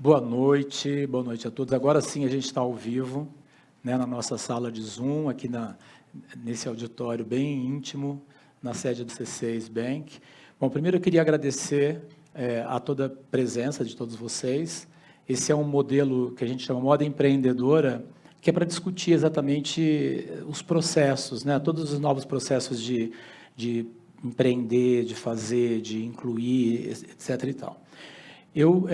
boa noite a todos. Agora sim a gente está ao vivo, né, na nossa sala de Zoom, aqui nesse auditório bem íntimo, na sede do C6 Bank. Bom, primeiro eu queria agradecer a toda a presença de todos vocês. Esse é um modelo que a gente chama moda empreendedora, que é para discutir exatamente os processos, né, todos os novos processos de empreender, de fazer, de incluir, etc. e tal. Eu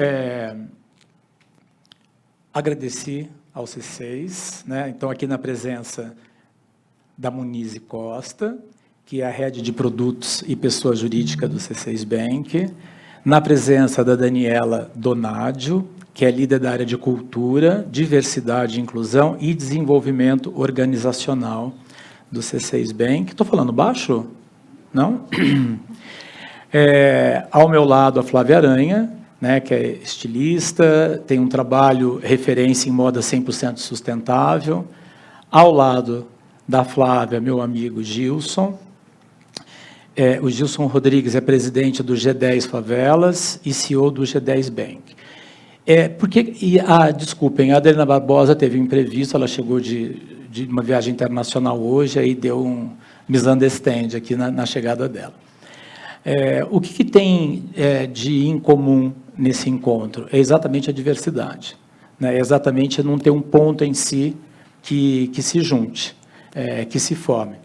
agradeci ao C6, né? Então, aqui na presença da Munize Costa, que é a Head de Produtos e Pessoa Jurídica do C6 Bank, na presença da Daniela Donadio, que é líder da área de Cultura, Diversidade, Inclusão e Desenvolvimento Organizacional do C6 Bank. Estou falando baixo? Não? Ao meu lado, a Flávia Aranha, né, que é estilista, tem um trabalho referência em moda 100% sustentável. Ao lado da Flávia, meu amigo Gilson. O Gilson Rodrigues é presidente do G10 Favelas e CEO do G10 Bank. Desculpem, a Adriana Barbosa teve um imprevisto, ela chegou de uma viagem internacional hoje, aí deu um misunderstand aqui na chegada dela. O que tem de incomum nesse encontro? É exatamente a diversidade, né? É exatamente não ter um ponto em si que se junte, que se forme.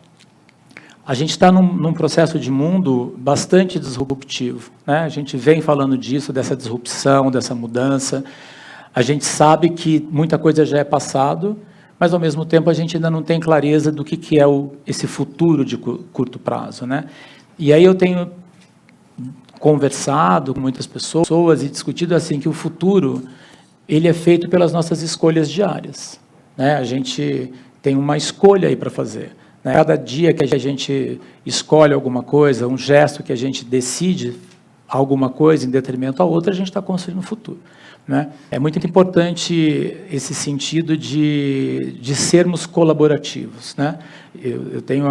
A gente está num processo de mundo bastante disruptivo, né? A gente vem falando disso, dessa disrupção, dessa mudança. A gente sabe que muita coisa já é passado, mas, ao mesmo tempo, a gente ainda não tem clareza do que é esse futuro de curto prazo, né? E aí eu tenho conversado com muitas pessoas e discutido assim que o futuro ele é feito pelas nossas escolhas diárias, né? A gente tem uma escolha aí para fazer, né? Cada dia que a gente escolhe alguma coisa, um gesto que a gente decide alguma coisa em detrimento a outra, a gente está construindo o futuro, né? É muito importante esse sentido de sermos colaborativos, né? Eu tenho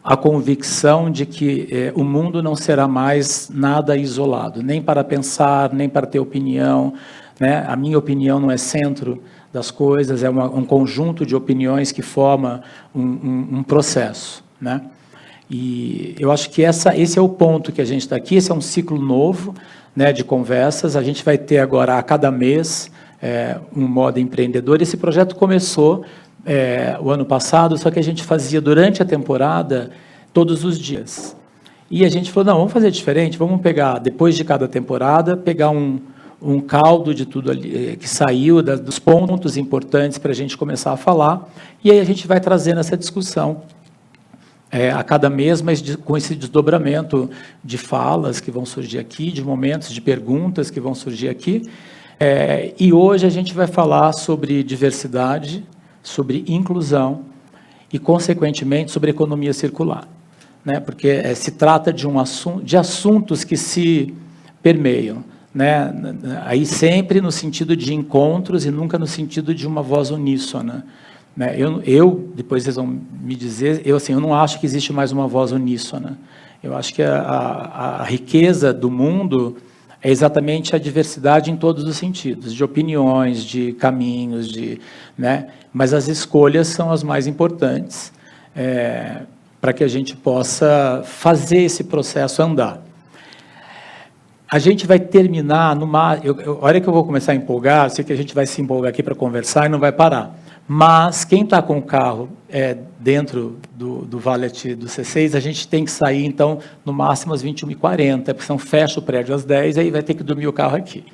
a convicção de que o mundo não será mais nada isolado, nem para pensar, nem para ter opinião, né? A minha opinião não é centro das coisas, é um conjunto de opiniões que forma um processo, né? E eu acho que esse é o ponto que a gente está aqui, esse é um ciclo novo, né, de conversas. A gente vai ter agora, a cada mês, um modo empreendedor. Esse projeto começou o ano passado, só que a gente fazia durante a temporada, todos os dias. E a gente falou, não, vamos fazer diferente, vamos pegar, depois de cada temporada, pegar um caldo de tudo ali, que saiu, dos pontos importantes para a gente começar a falar, e aí a gente vai trazendo essa discussão a cada mês, mas com esse desdobramento de falas que vão surgir aqui, de momentos de perguntas que vão surgir aqui. E hoje a gente vai falar sobre diversidade, sobre inclusão e, consequentemente, sobre economia circular, né? Porque se trata de assuntos que se permeiam, né? Aí sempre no sentido de encontros e nunca no sentido de uma voz uníssona, né? Depois vocês vão me dizer, eu não acho que existe mais uma voz uníssona. Eu acho que a riqueza do mundo é exatamente a diversidade em todos os sentidos, de opiniões, de caminhos, né? Mas as escolhas são as mais importantes para que a gente possa fazer esse processo andar. A gente vai terminar a hora que eu vou começar a empolgar, eu sei que a gente vai se empolgar aqui para conversar e não vai parar. Mas quem está com o carro dentro do valet do C6, a gente tem que sair, então, no máximo às 21h40, porque senão fecha o prédio às 10h, aí vai ter que dormir o carro aqui.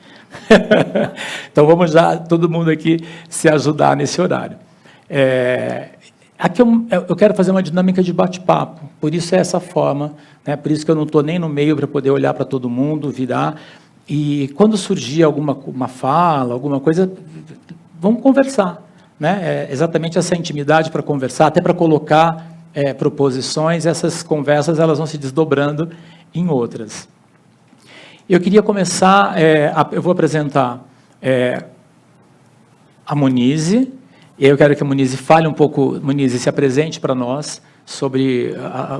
Então, vamos já, todo mundo aqui, se ajudar nesse horário. Aqui eu quero fazer uma dinâmica de bate-papo, por isso é essa forma, né? Por isso que eu não estou nem no meio para poder olhar para todo mundo, virar, e quando surgir uma fala, alguma coisa, vamos conversar, né? Exatamente essa intimidade para conversar, até para colocar proposições, essas conversas elas vão se desdobrando em outras. Eu queria começar, eu vou apresentar a Munize, e eu quero que a Munize fale um pouco, Munize, se apresente para nós sobre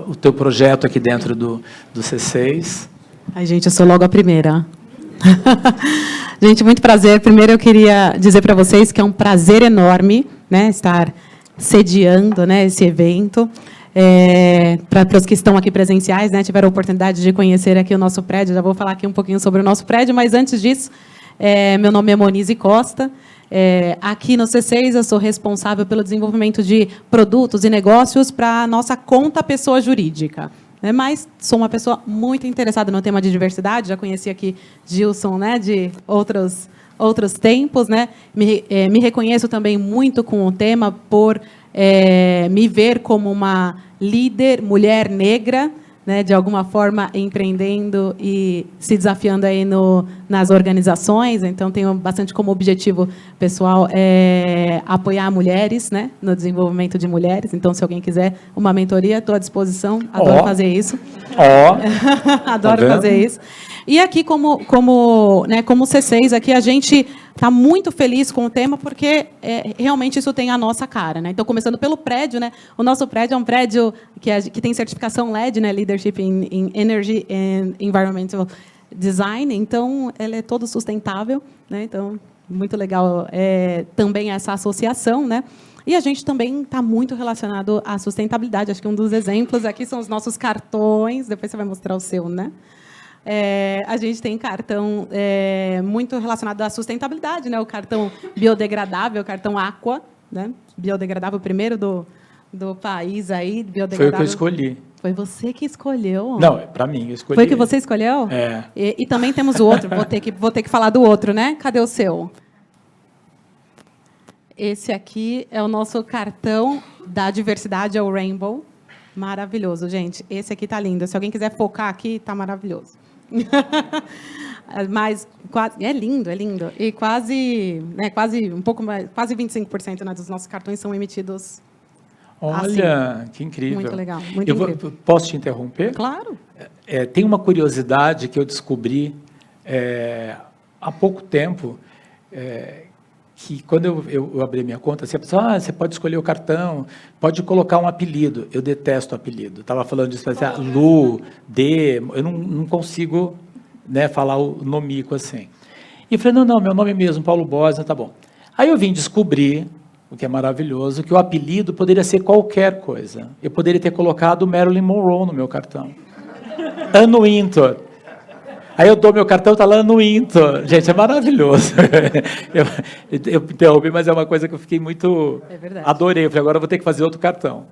o teu projeto aqui dentro do C6. Ai, gente, eu sou logo a primeira. Gente, muito prazer. Primeiro, eu queria dizer para vocês que é um prazer enorme, né, estar sediando, né, esse evento. Para os que estão aqui presenciais, né, tiveram a oportunidade de conhecer aqui o nosso prédio. Já vou falar aqui um pouquinho sobre o nosso prédio, mas, antes disso, meu nome é Monize Costa. Aqui no C6, eu sou responsável pelo desenvolvimento de produtos e negócios para a nossa conta pessoa jurídica. Mas sou uma pessoa muito interessada no tema de diversidade, já conheci aqui Gilson, né, de outros tempos, né? Me reconheço também muito com o tema por me ver como uma líder, mulher negra, né, de alguma forma empreendendo e se desafiando aí nas organizações. Então, tenho bastante como objetivo pessoal apoiar mulheres, né, no desenvolvimento de mulheres. Então, se alguém quiser uma mentoria, estou à disposição. Adoro fazer isso. Adoro fazer isso. E aqui, como C6, aqui a gente está muito feliz com o tema, porque realmente isso tem a nossa cara, né? Então, começando pelo prédio, né? O nosso prédio é um prédio que tem certificação LED, né? Leadership in Energy and Environmental Design. Então, ele é todo sustentável, né? Então, muito legal também essa associação, né? E a gente também está muito relacionado à sustentabilidade. Acho que um dos exemplos aqui são os nossos cartões. Depois você vai mostrar o seu, né? A gente tem cartão muito relacionado à sustentabilidade, né? O cartão biodegradável, o cartão Aqua, né? Biodegradável, o primeiro do país aí, biodegradável. Foi o que eu escolhi. Foi você que escolheu? Não, para mim, eu escolhi. Foi que você escolheu? E também temos o outro, vou ter que falar do outro, né? Cadê o seu? Esse aqui é o nosso cartão da diversidade, é o Rainbow. Maravilhoso, gente. Esse aqui tá lindo. Se alguém quiser focar aqui, tá maravilhoso. Mas é lindo, é lindo. E quase um pouco mais, quase 25%, né, dos nossos cartões são emitidos. Olha, assim. Que incrível. Muito legal, muito incrível. Posso te interromper? Claro. Tem uma curiosidade que eu descobri há pouco tempo, que quando eu abri minha conta, você pode escolher o cartão, pode colocar um apelido. Eu detesto apelido. Estava falando disso, Lu, D, eu não consigo, né, falar o nomico assim. E eu falei, não, meu nome mesmo, Paulo Bosnia, tá bom. Aí eu vim descobrir, o que é maravilhoso, que o apelido poderia ser qualquer coisa. Eu poderia ter colocado Marilyn Monroe no meu cartão. Ano Winter. Aí eu dou meu cartão, está lá no Into. Gente, é maravilhoso. Eu interrompi, mas é uma coisa que eu fiquei muito... É verdade. Adorei. Eu falei, agora eu vou ter que fazer outro cartão.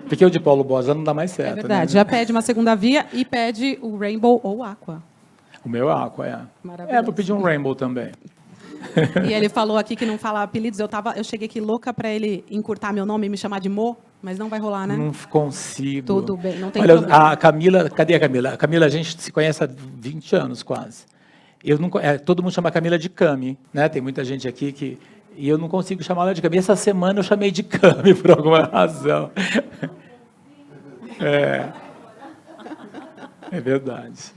Porque o de Paulo Bosa não dá mais certo. É verdade. Né? Já pede uma segunda via e pede o Rainbow ou Aqua. O meu é Aqua, Maravilhoso. Vou pedir um Rainbow também. E ele falou aqui que não fala apelidos. Eu cheguei aqui louca para ele encurtar meu nome e me chamar de Mo, mas não vai rolar, né? Não consigo. Tudo bem, não tem Olha, problema. a Camila, cadê a Camila? A Camila, a gente se conhece há 20 anos quase. Todo mundo chama a Camila de Cami, né? Tem muita gente aqui e eu não consigo chamar ela de Cami. Essa semana eu chamei de Cami por alguma razão. É verdade.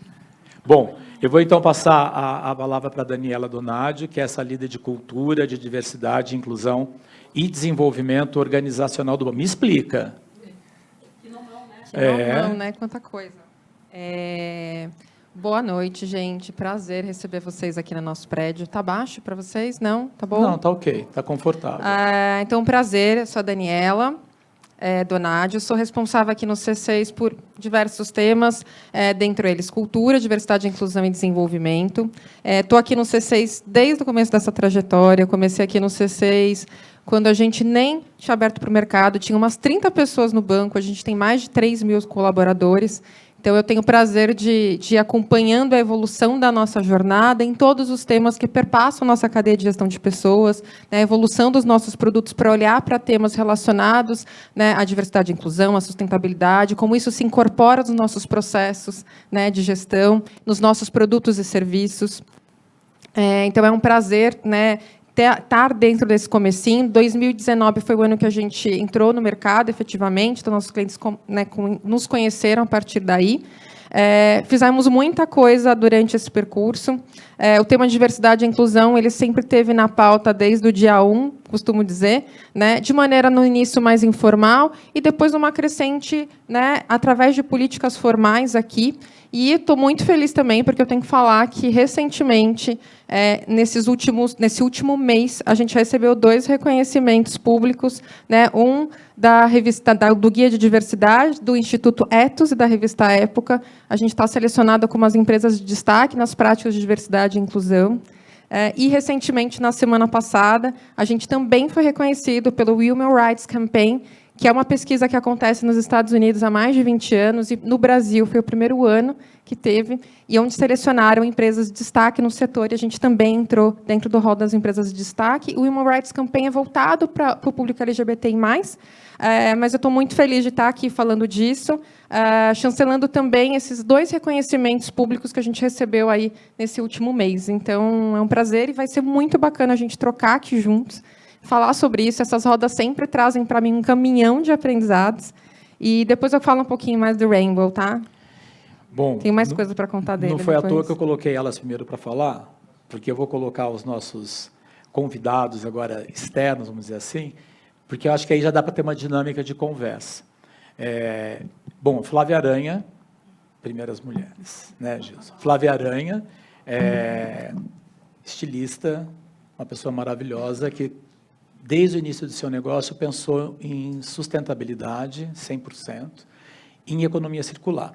Bom, eu vou então passar a palavra para a Daniela Donadio, que é essa líder de cultura, de diversidade, inclusão e desenvolvimento organizacional do... Me explica. Que não, né? Quanta coisa. Boa noite, gente. Prazer receber vocês aqui no nosso prédio. Tá baixo para vocês? Não? Tá bom? Não, tá ok. Tá confortável. Então, prazer. Eu sou a Daniela Donadio. Sou responsável aqui no C6 por diversos temas, dentre eles cultura, diversidade, inclusão e desenvolvimento. Estou aqui no C6 desde o começo dessa trajetória. Comecei aqui no C6 quando a gente nem tinha aberto para o mercado, tinha umas 30 pessoas no banco, a gente tem mais de 3 mil colaboradores. Então, eu tenho o prazer de ir acompanhando a evolução da nossa jornada em todos os temas que perpassam a nossa cadeia de gestão de pessoas, né, a evolução dos nossos produtos para olhar para temas relacionados, né, à diversidade e inclusão, à sustentabilidade, como isso se incorpora nos nossos processos, né, de gestão, nos nossos produtos e serviços. Então, é um prazer, né, estar dentro desse comecinho. 2019 foi o ano que a gente entrou no mercado, efetivamente, então nossos clientes, né, nos conheceram a partir daí. Fizemos muita coisa durante esse percurso. O tema de diversidade e inclusão, ele sempre teve na pauta desde o dia 1, costumo dizer, né, de maneira no início mais informal e depois uma crescente, né, através de políticas formais aqui. E estou muito feliz também, porque eu tenho que falar que, recentemente, nesse último mês, a gente recebeu 2 reconhecimentos públicos, né, um da revista do Guia de Diversidade, do Instituto Ethos e da revista Época. A gente está selecionada como as empresas de destaque nas práticas de diversidade e inclusão. E, recentemente, na semana passada, a gente também foi reconhecido pelo Women's Rights Campaign, que é uma pesquisa que acontece nos Estados Unidos há mais de 20 anos, e no Brasil foi o primeiro ano que teve, e onde selecionaram empresas de destaque no setor, e a gente também entrou dentro do rol das empresas de destaque. O Women's Rights Campaign é voltado para o público LGBTI+, mas eu estou muito feliz de estar aqui falando disso, chancelando também esses 2 reconhecimentos públicos que a gente recebeu aí nesse último mês. Então, é um prazer e vai ser muito bacana a gente trocar aqui juntos, falar sobre isso. Essas rodas sempre trazem para mim um caminhão de aprendizados. E depois eu falo um pouquinho mais do Rainbow, tá? Bom, tem mais coisa para contar dele. Não foi depois. à toa que eu coloquei elas primeiro para falar, porque eu vou colocar os nossos convidados agora externos, vamos dizer assim, porque eu acho que aí já dá para ter uma dinâmica de conversa. Bom, Flávia Aranha, primeiras mulheres, né, Gilson? Flávia Aranha, estilista, uma pessoa maravilhosa que, desde o início do seu negócio, pensou em sustentabilidade, 100%, em economia circular.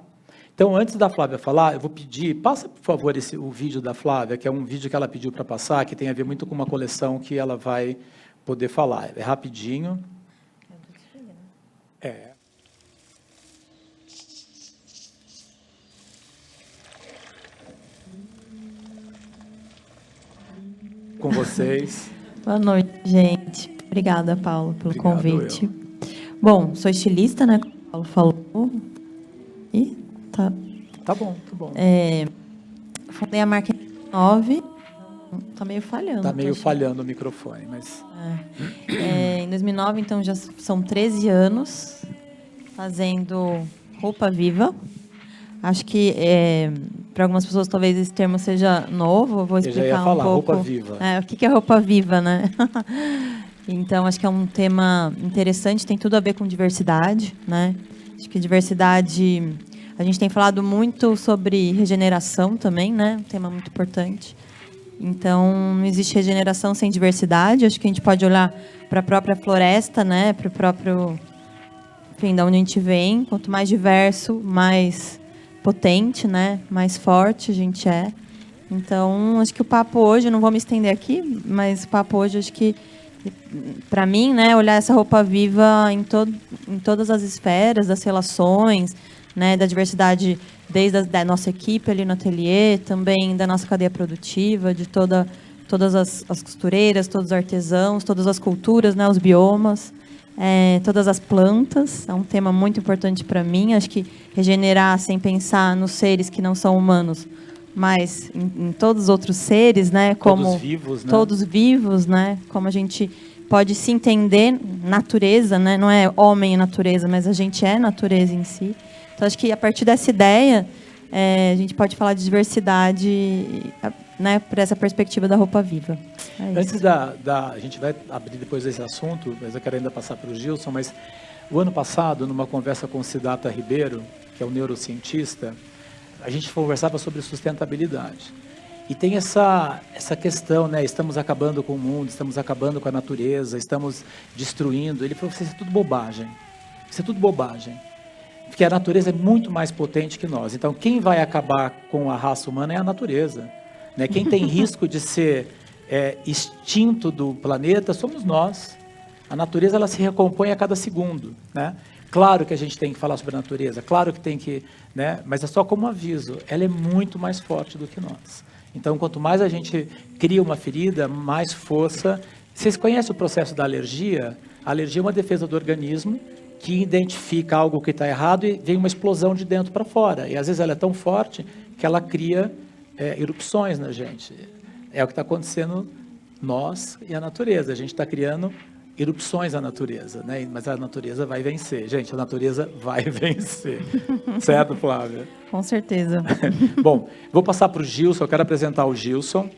Então, antes da Flávia falar, eu vou pedir, passa, por favor, o vídeo da Flávia, que é um vídeo que ela pediu para passar, que tem a ver muito com uma coleção que ela vai poder falar. É rapidinho. Com vocês. Boa noite, gente. Obrigada, Paulo, pelo convite. Bom, sou estilista, né? Como o Paulo falou. E tá. Tá bom, tá bom. Fundei a marca em 2009. Tá meio falhando. Tá meio falhando o microfone, mas... Em 2009, então, já são 13 anos fazendo roupa viva. Acho que, para algumas pessoas, talvez esse termo seja novo. Eu vou explicar eu já ia falar, um pouco. roupa viva. O que é roupa viva, né? Então, acho que é um tema interessante, tem tudo a ver com diversidade, né? Acho que diversidade... A gente tem falado muito sobre regeneração também, né? Um tema muito importante. Então, não existe regeneração sem diversidade. Acho que a gente pode olhar para a própria floresta, né? Para o próprio... Enfim, de onde a gente vem. Quanto mais diverso, mais potente, né? Mais forte a gente é. Então, acho que o papo hoje, não vou me estender aqui, mas o papo hoje, acho que, para mim, né? Olhar essa roupa viva em todas as esferas das relações, né, da diversidade desde da nossa equipe ali no ateliê, também da nossa cadeia produtiva, de todas as costureiras, todos os artesãos, todas as culturas, né, os biomas, todas as plantas. É um tema muito importante para mim. Acho que regenerar sem pensar nos seres que não são humanos, mas em todos os outros seres, né, como todos vivos, né? Todos vivos, né, como a gente pode se entender natureza, né, não é homem e natureza, mas a gente é natureza em si. Então, acho que, a partir dessa ideia, a gente pode falar de diversidade, né, por essa perspectiva da roupa viva. Antes a gente vai abrir depois desse assunto, mas eu quero ainda passar para o Gilson, mas o ano passado, numa conversa com o Siddhartha Ribeiro, que é um neurocientista, a gente conversava sobre sustentabilidade. E tem essa questão, né? Estamos acabando com o mundo, estamos acabando com a natureza, estamos destruindo. Ele falou, isso é tudo bobagem. Isso é tudo bobagem. Porque a natureza é muito mais potente que nós. Então, quem vai acabar com a raça humana é a natureza, né? Quem tem risco de ser extinto do planeta somos nós. A natureza, ela se recompõe a cada segundo, né? Claro que a gente tem que falar sobre a natureza, claro que tem que, né? Mas é só como aviso, ela é muito mais forte do que nós. Então, quanto mais a gente cria uma ferida, mais força. Vocês conhecem o processo da alergia? A alergia é uma defesa do organismo que identifica algo que está errado e vem uma explosão de dentro para fora. E às vezes ela é tão forte que ela cria erupções na gente. É o que está acontecendo nós e a natureza. A gente está criando erupções na natureza, né? Mas a natureza vai vencer. Gente, a natureza vai vencer. Certo, Flávia? Com certeza. Bom, vou passar para o Gilson. Eu quero apresentar o Gilson.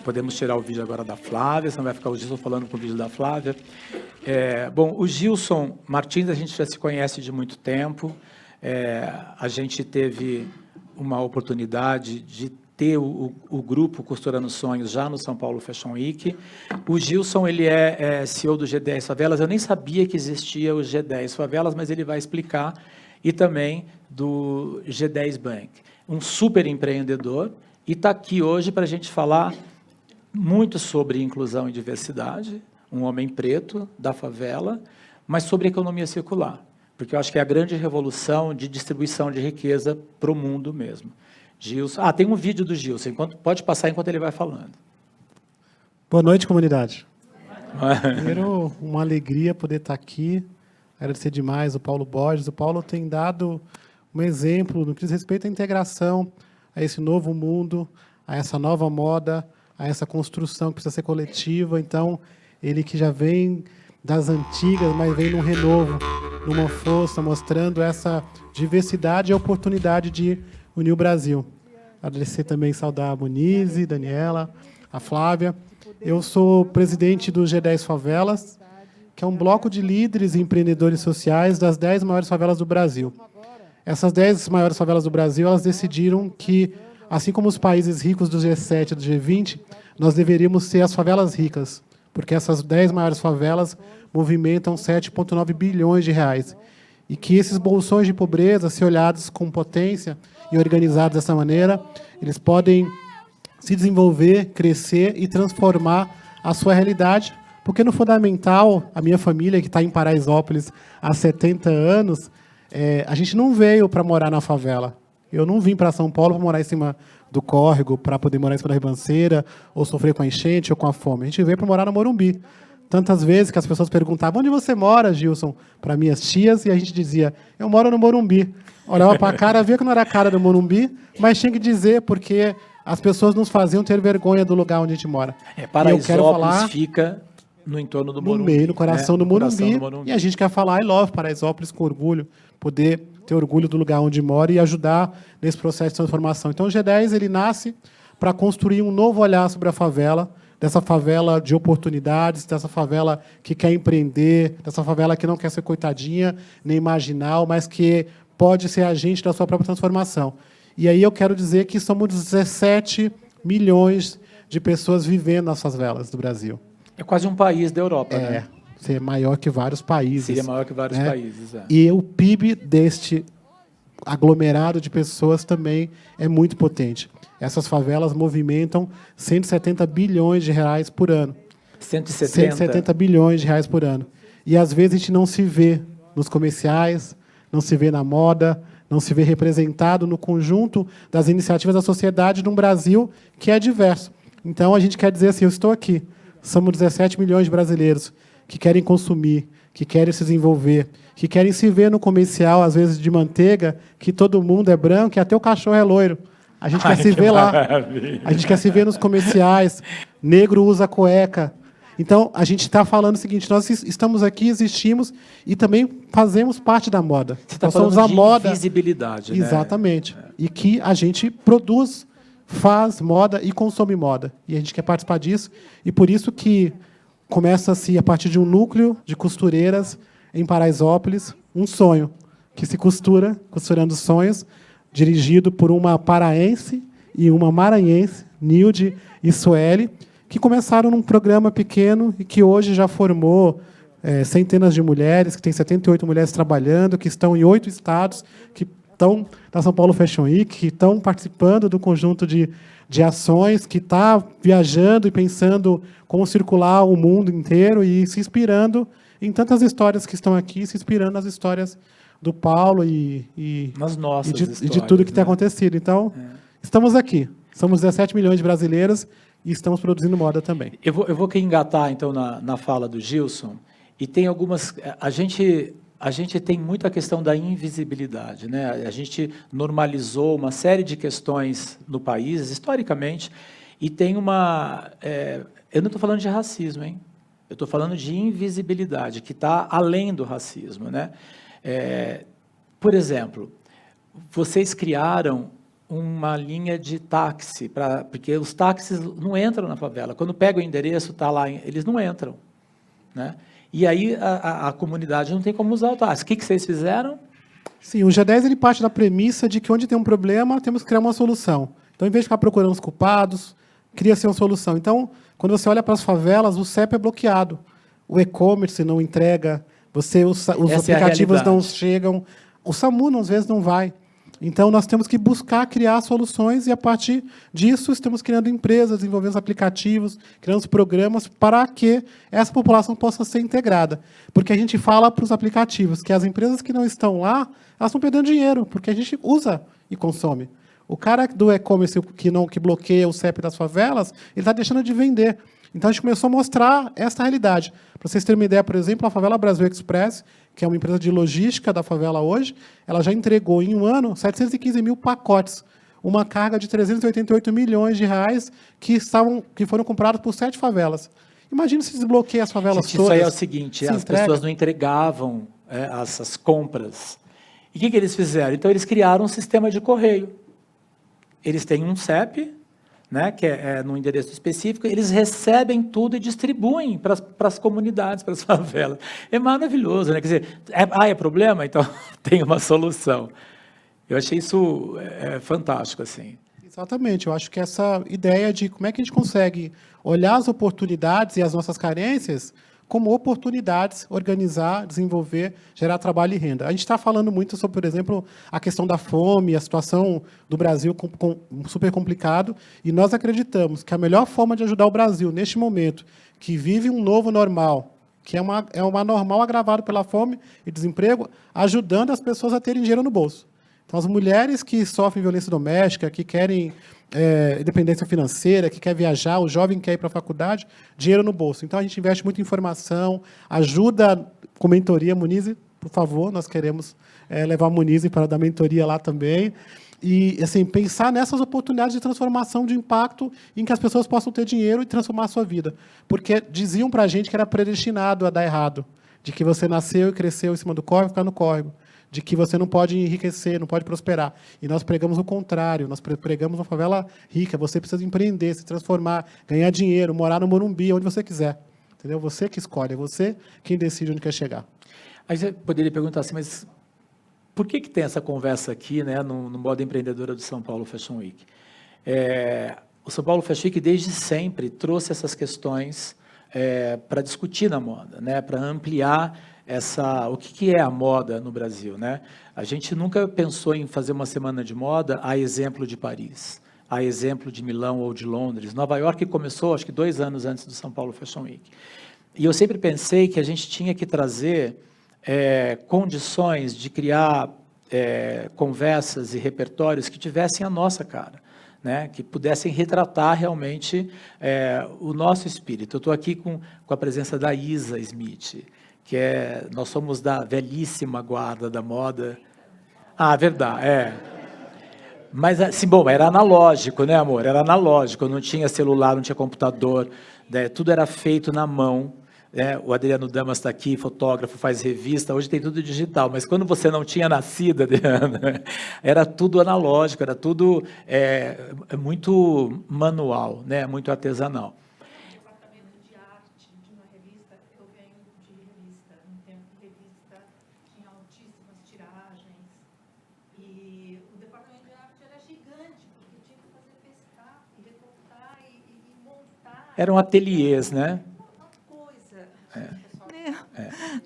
Podemos tirar o vídeo agora da Flávia, senão vai ficar o Gilson falando com o vídeo da Flávia. Bom, o Gilson Martins, a gente já se conhece de muito tempo. A gente teve uma oportunidade de ter o grupo Costurando Sonhos já no São Paulo Fashion Week. O Gilson, ele é CEO do G10 Favelas. Eu nem sabia que existia o G10 Favelas, mas ele vai explicar. E também do G10 Bank. Um super empreendedor. E está aqui hoje para a gente falar muito sobre inclusão e diversidade, um homem preto da favela, mas sobre economia circular, porque eu acho que é a grande revolução de distribuição de riqueza para o mundo mesmo. Gilson, tem um vídeo do Gilson, pode passar enquanto ele vai falando. Boa noite, comunidade. Primeiro, uma alegria poder estar aqui, agradecer demais o Paulo Borges. O Paulo tem dado um exemplo no que diz respeito à integração, a esse novo mundo, a essa nova moda, a essa construção que precisa ser coletiva. Então, ele que já vem das antigas, mas vem num renovo, numa força, mostrando essa diversidade e a oportunidade de unir o Brasil. Agradecer também, saudar a Monize, Daniela, a Flávia. Eu sou presidente do G10 Favelas, que é um bloco de líderes e empreendedores sociais das 10 maiores favelas do Brasil. Essas 10 maiores favelas do Brasil, elas decidiram que, assim como os países ricos do G7 e do G20, nós deveríamos ser as favelas ricas, porque essas 10 maiores favelas movimentam 7,9 bilhões de reais. E que esses bolsões de pobreza, se olhados com potência e organizados dessa maneira, eles podem se desenvolver, crescer e transformar a sua realidade, porque, no fundamental, a minha família, que está em Paraisópolis há 70 anos, a gente não veio para morar na favela. Eu não vim para São Paulo para morar em cima do córrego, para poder morar em cima da ribanceira, ou sofrer com a enchente ou com a fome. A gente veio para morar no Morumbi. Tantas vezes que as pessoas perguntavam: onde você mora, Gilson? Para minhas tias, e a gente dizia: eu moro no Morumbi. Olhava para a cara, via que não era a cara do Morumbi, mas tinha que dizer, porque as pessoas nos faziam ter vergonha do lugar onde a gente mora. Paraisópolis fica no entorno do Morumbi. No meio, no coração do Morumbi. E a gente quer falar I love Paraisópolis com orgulho, poder ter orgulho do lugar onde mora e ajudar nesse processo de transformação. Então, o G10 ele nasce para construir um novo olhar sobre a favela, dessa favela de oportunidades, dessa favela que quer empreender, dessa favela que não quer ser coitadinha, nem marginal, mas que pode ser agente da sua própria transformação. E aí eu quero dizer que somos 17 milhões de pessoas vivendo nas favelas do Brasil. É quase um país da Europa, né? Ser maior que vários países. Seria maior que vários países. E o PIB deste aglomerado de pessoas também é muito potente. Essas favelas movimentam 170 bilhões de reais por ano. 170 bilhões de reais por ano. E, às vezes, a gente não se vê nos comerciais, não se vê na moda, não se vê representado no conjunto das iniciativas da sociedade num Brasil que é diverso. Então, a gente quer dizer assim: eu estou aqui. Somos 17 milhões de brasileiros que querem consumir, que querem se desenvolver, que querem se ver no comercial, às vezes, de manteiga, que todo mundo é branco e até o cachorro é loiro. A gente quer se ver lá. A gente quer se ver nos comerciais. Negro usa cueca. Então, a gente está falando o seguinte: nós estamos aqui, existimos e também fazemos parte da moda. Você está falando de moda, visibilidade, né? Exatamente. E que a gente produz, faz moda e consome moda. E a gente quer participar disso. E por isso que começa-se, a partir de um núcleo de costureiras em Paraisópolis, um sonho que se costura, Costurando Sonhos, dirigido por uma paraense e uma maranhense, Nilde e Sueli, que começaram num programa pequeno e que hoje já formou centenas de mulheres, que tem 78 mulheres trabalhando, que estão em 8 estados, que estão na São Paulo Fashion Week, que estão participando do conjunto de ações, que está viajando e pensando como circular o mundo inteiro e se inspirando em tantas histórias que estão aqui, se inspirando nas histórias do Paulo nas nossas histórias, e de tudo que tem acontecido. Então, estamos aqui. Somos 17 milhões de brasileiros e estamos produzindo moda também. Eu vou aqui engatar, então, na fala do Gilson, e tem algumas... A gente tem muito a questão da invisibilidade, né? A gente normalizou uma série de questões no país, historicamente, e tem uma... eu não estou falando de racismo, hein? Eu estou falando de invisibilidade, que está além do racismo, né? Por exemplo, vocês criaram uma linha de táxi, porque os táxis não entram na favela. Quando pega o endereço, está lá, eles não entram, né? E aí a comunidade não tem como usar o táxi. O que vocês fizeram? Sim, o G10 ele parte da premissa de que onde tem um problema, temos que criar uma solução. Então, em vez de ficar procurando os culpados, cria-se uma solução. Então, quando você olha para as favelas, o CEP é bloqueado. O e-commerce não entrega, os aplicativos não chegam, o SAMU, às vezes, não vai. Então, nós temos que buscar criar soluções e, a partir disso, estamos criando empresas, desenvolvendo aplicativos, criando programas para que essa população possa ser integrada. Porque a gente fala para os aplicativos que as empresas que não estão lá, elas estão perdendo dinheiro, porque a gente usa e consome. O cara do e-commerce que bloqueia o CEP das favelas, ele está deixando de vender. Então, a gente começou a mostrar essa realidade. Para vocês terem uma ideia, por exemplo, a Favela Brasil Express, que é uma empresa de logística da favela hoje, ela já entregou, em um ano, 715 mil pacotes, uma carga de 388 milhões de reais que foram comprados por 7 favelas. Imagina se desbloqueia as favelas todas. Isso aí é o seguinte, as pessoas não entregavam essas compras. E o que eles fizeram? Então, eles criaram um sistema de correio. Eles têm um CEP, né, que é num endereço específico, eles recebem tudo e distribuem para as comunidades, para as favelas. É maravilhoso, né? Quer dizer, é problema? Então, tem uma solução. Eu achei isso fantástico, assim. Exatamente. Eu acho que essa ideia de como é que a gente consegue olhar as oportunidades e as nossas carências como oportunidades, organizar, desenvolver, gerar trabalho e renda. A gente está falando muito sobre, por exemplo, a questão da fome, a situação do Brasil super complicado, e nós acreditamos que a melhor forma de ajudar o Brasil, neste momento, que vive um novo normal, que é uma normal agravada pela fome e desemprego, ajudando as pessoas a terem dinheiro no bolso. Então, as mulheres que sofrem violência doméstica, que querem independência financeira, que quer viajar, o jovem que quer ir para a faculdade, dinheiro no bolso. Então, a gente investe muito em informação, ajuda com mentoria. Muniz, por favor, nós queremos levar a Muniz para dar mentoria lá também. E assim, pensar nessas oportunidades de transformação, de impacto, em que as pessoas possam ter dinheiro e transformar a sua vida. Porque diziam para a gente que era predestinado a dar errado, de que você nasceu e cresceu em cima do córrego, ficar no córrego, de que você não pode enriquecer, não pode prosperar. E nós pregamos o contrário, nós pregamos uma favela rica, você precisa empreender, se transformar, ganhar dinheiro, morar no Morumbi, onde você quiser. Entendeu? Você que escolhe, é você quem decide onde quer chegar. Aí você poderia perguntar assim, mas por que tem essa conversa aqui, né, no Moda Empreendedora do São Paulo Fashion Week? O São Paulo Fashion Week, desde sempre, trouxe essas questões para discutir na moda, né, para ampliar o que é a moda no Brasil, né? A gente nunca pensou em fazer uma semana de moda a exemplo de Paris, a exemplo de Milão ou de Londres. Nova York começou, acho que 2 anos antes do São Paulo Fashion Week. E eu sempre pensei que a gente tinha que trazer condições de criar conversas e repertórios que tivessem a nossa cara, né, que pudessem retratar realmente o nosso espírito. Eu estou aqui com a presença da Isa Smith, que nós somos da velhíssima guarda da moda. Ah, verdade, Mas, assim, bom, era analógico, né, amor? Era analógico, não tinha celular, não tinha computador, né? Tudo era feito na mão. O Adriano Damas está aqui, fotógrafo, faz revista, hoje tem tudo digital, mas quando você não tinha nascido, Adriano, era tudo analógico, era tudo muito manual, né? Muito artesanal. Eram ateliês, né?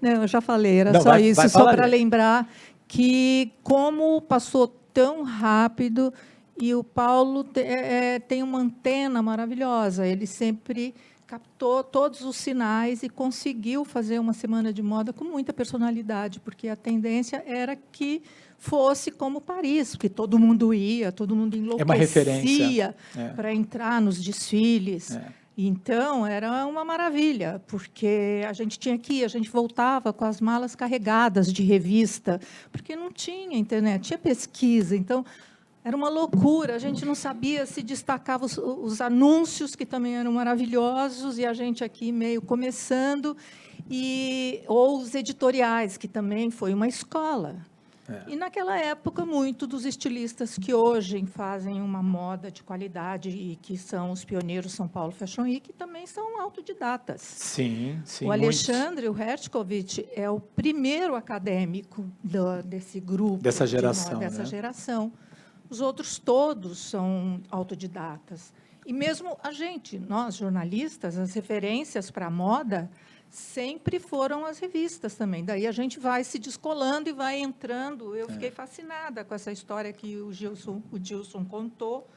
Não, eu já falei, era só isso, só para lembrar que como passou tão rápido e o Paulo tem uma antena maravilhosa, ele sempre captou todos os sinais e conseguiu fazer uma semana de moda com muita personalidade, porque a tendência era que fosse como Paris, porque todo mundo ia, todo mundo enlouquecia para entrar nos desfiles. Então, era uma maravilha, porque a gente tinha que ir, a gente voltava com as malas carregadas de revista, porque não tinha internet, tinha pesquisa. Então, era uma loucura, a gente não sabia se destacava os anúncios, que também eram maravilhosos, e a gente aqui meio começando, ou os editoriais, que também foi uma escola. E, naquela época, muitos dos estilistas que hoje fazem uma moda de qualidade e que são os pioneiros São Paulo Fashion Week também são autodidatas. Sim, sim. O Alexandre, o Hertzkovich, é o primeiro acadêmico desse grupo. Dessa geração. Dessa né? geração. Os outros todos são autodidatas. E mesmo a gente, nós, jornalistas, as referências para a moda sempre foram as revistas também. Daí a gente vai se descolando e vai entrando. Eu fiquei fascinada com essa história que o Gilson contou,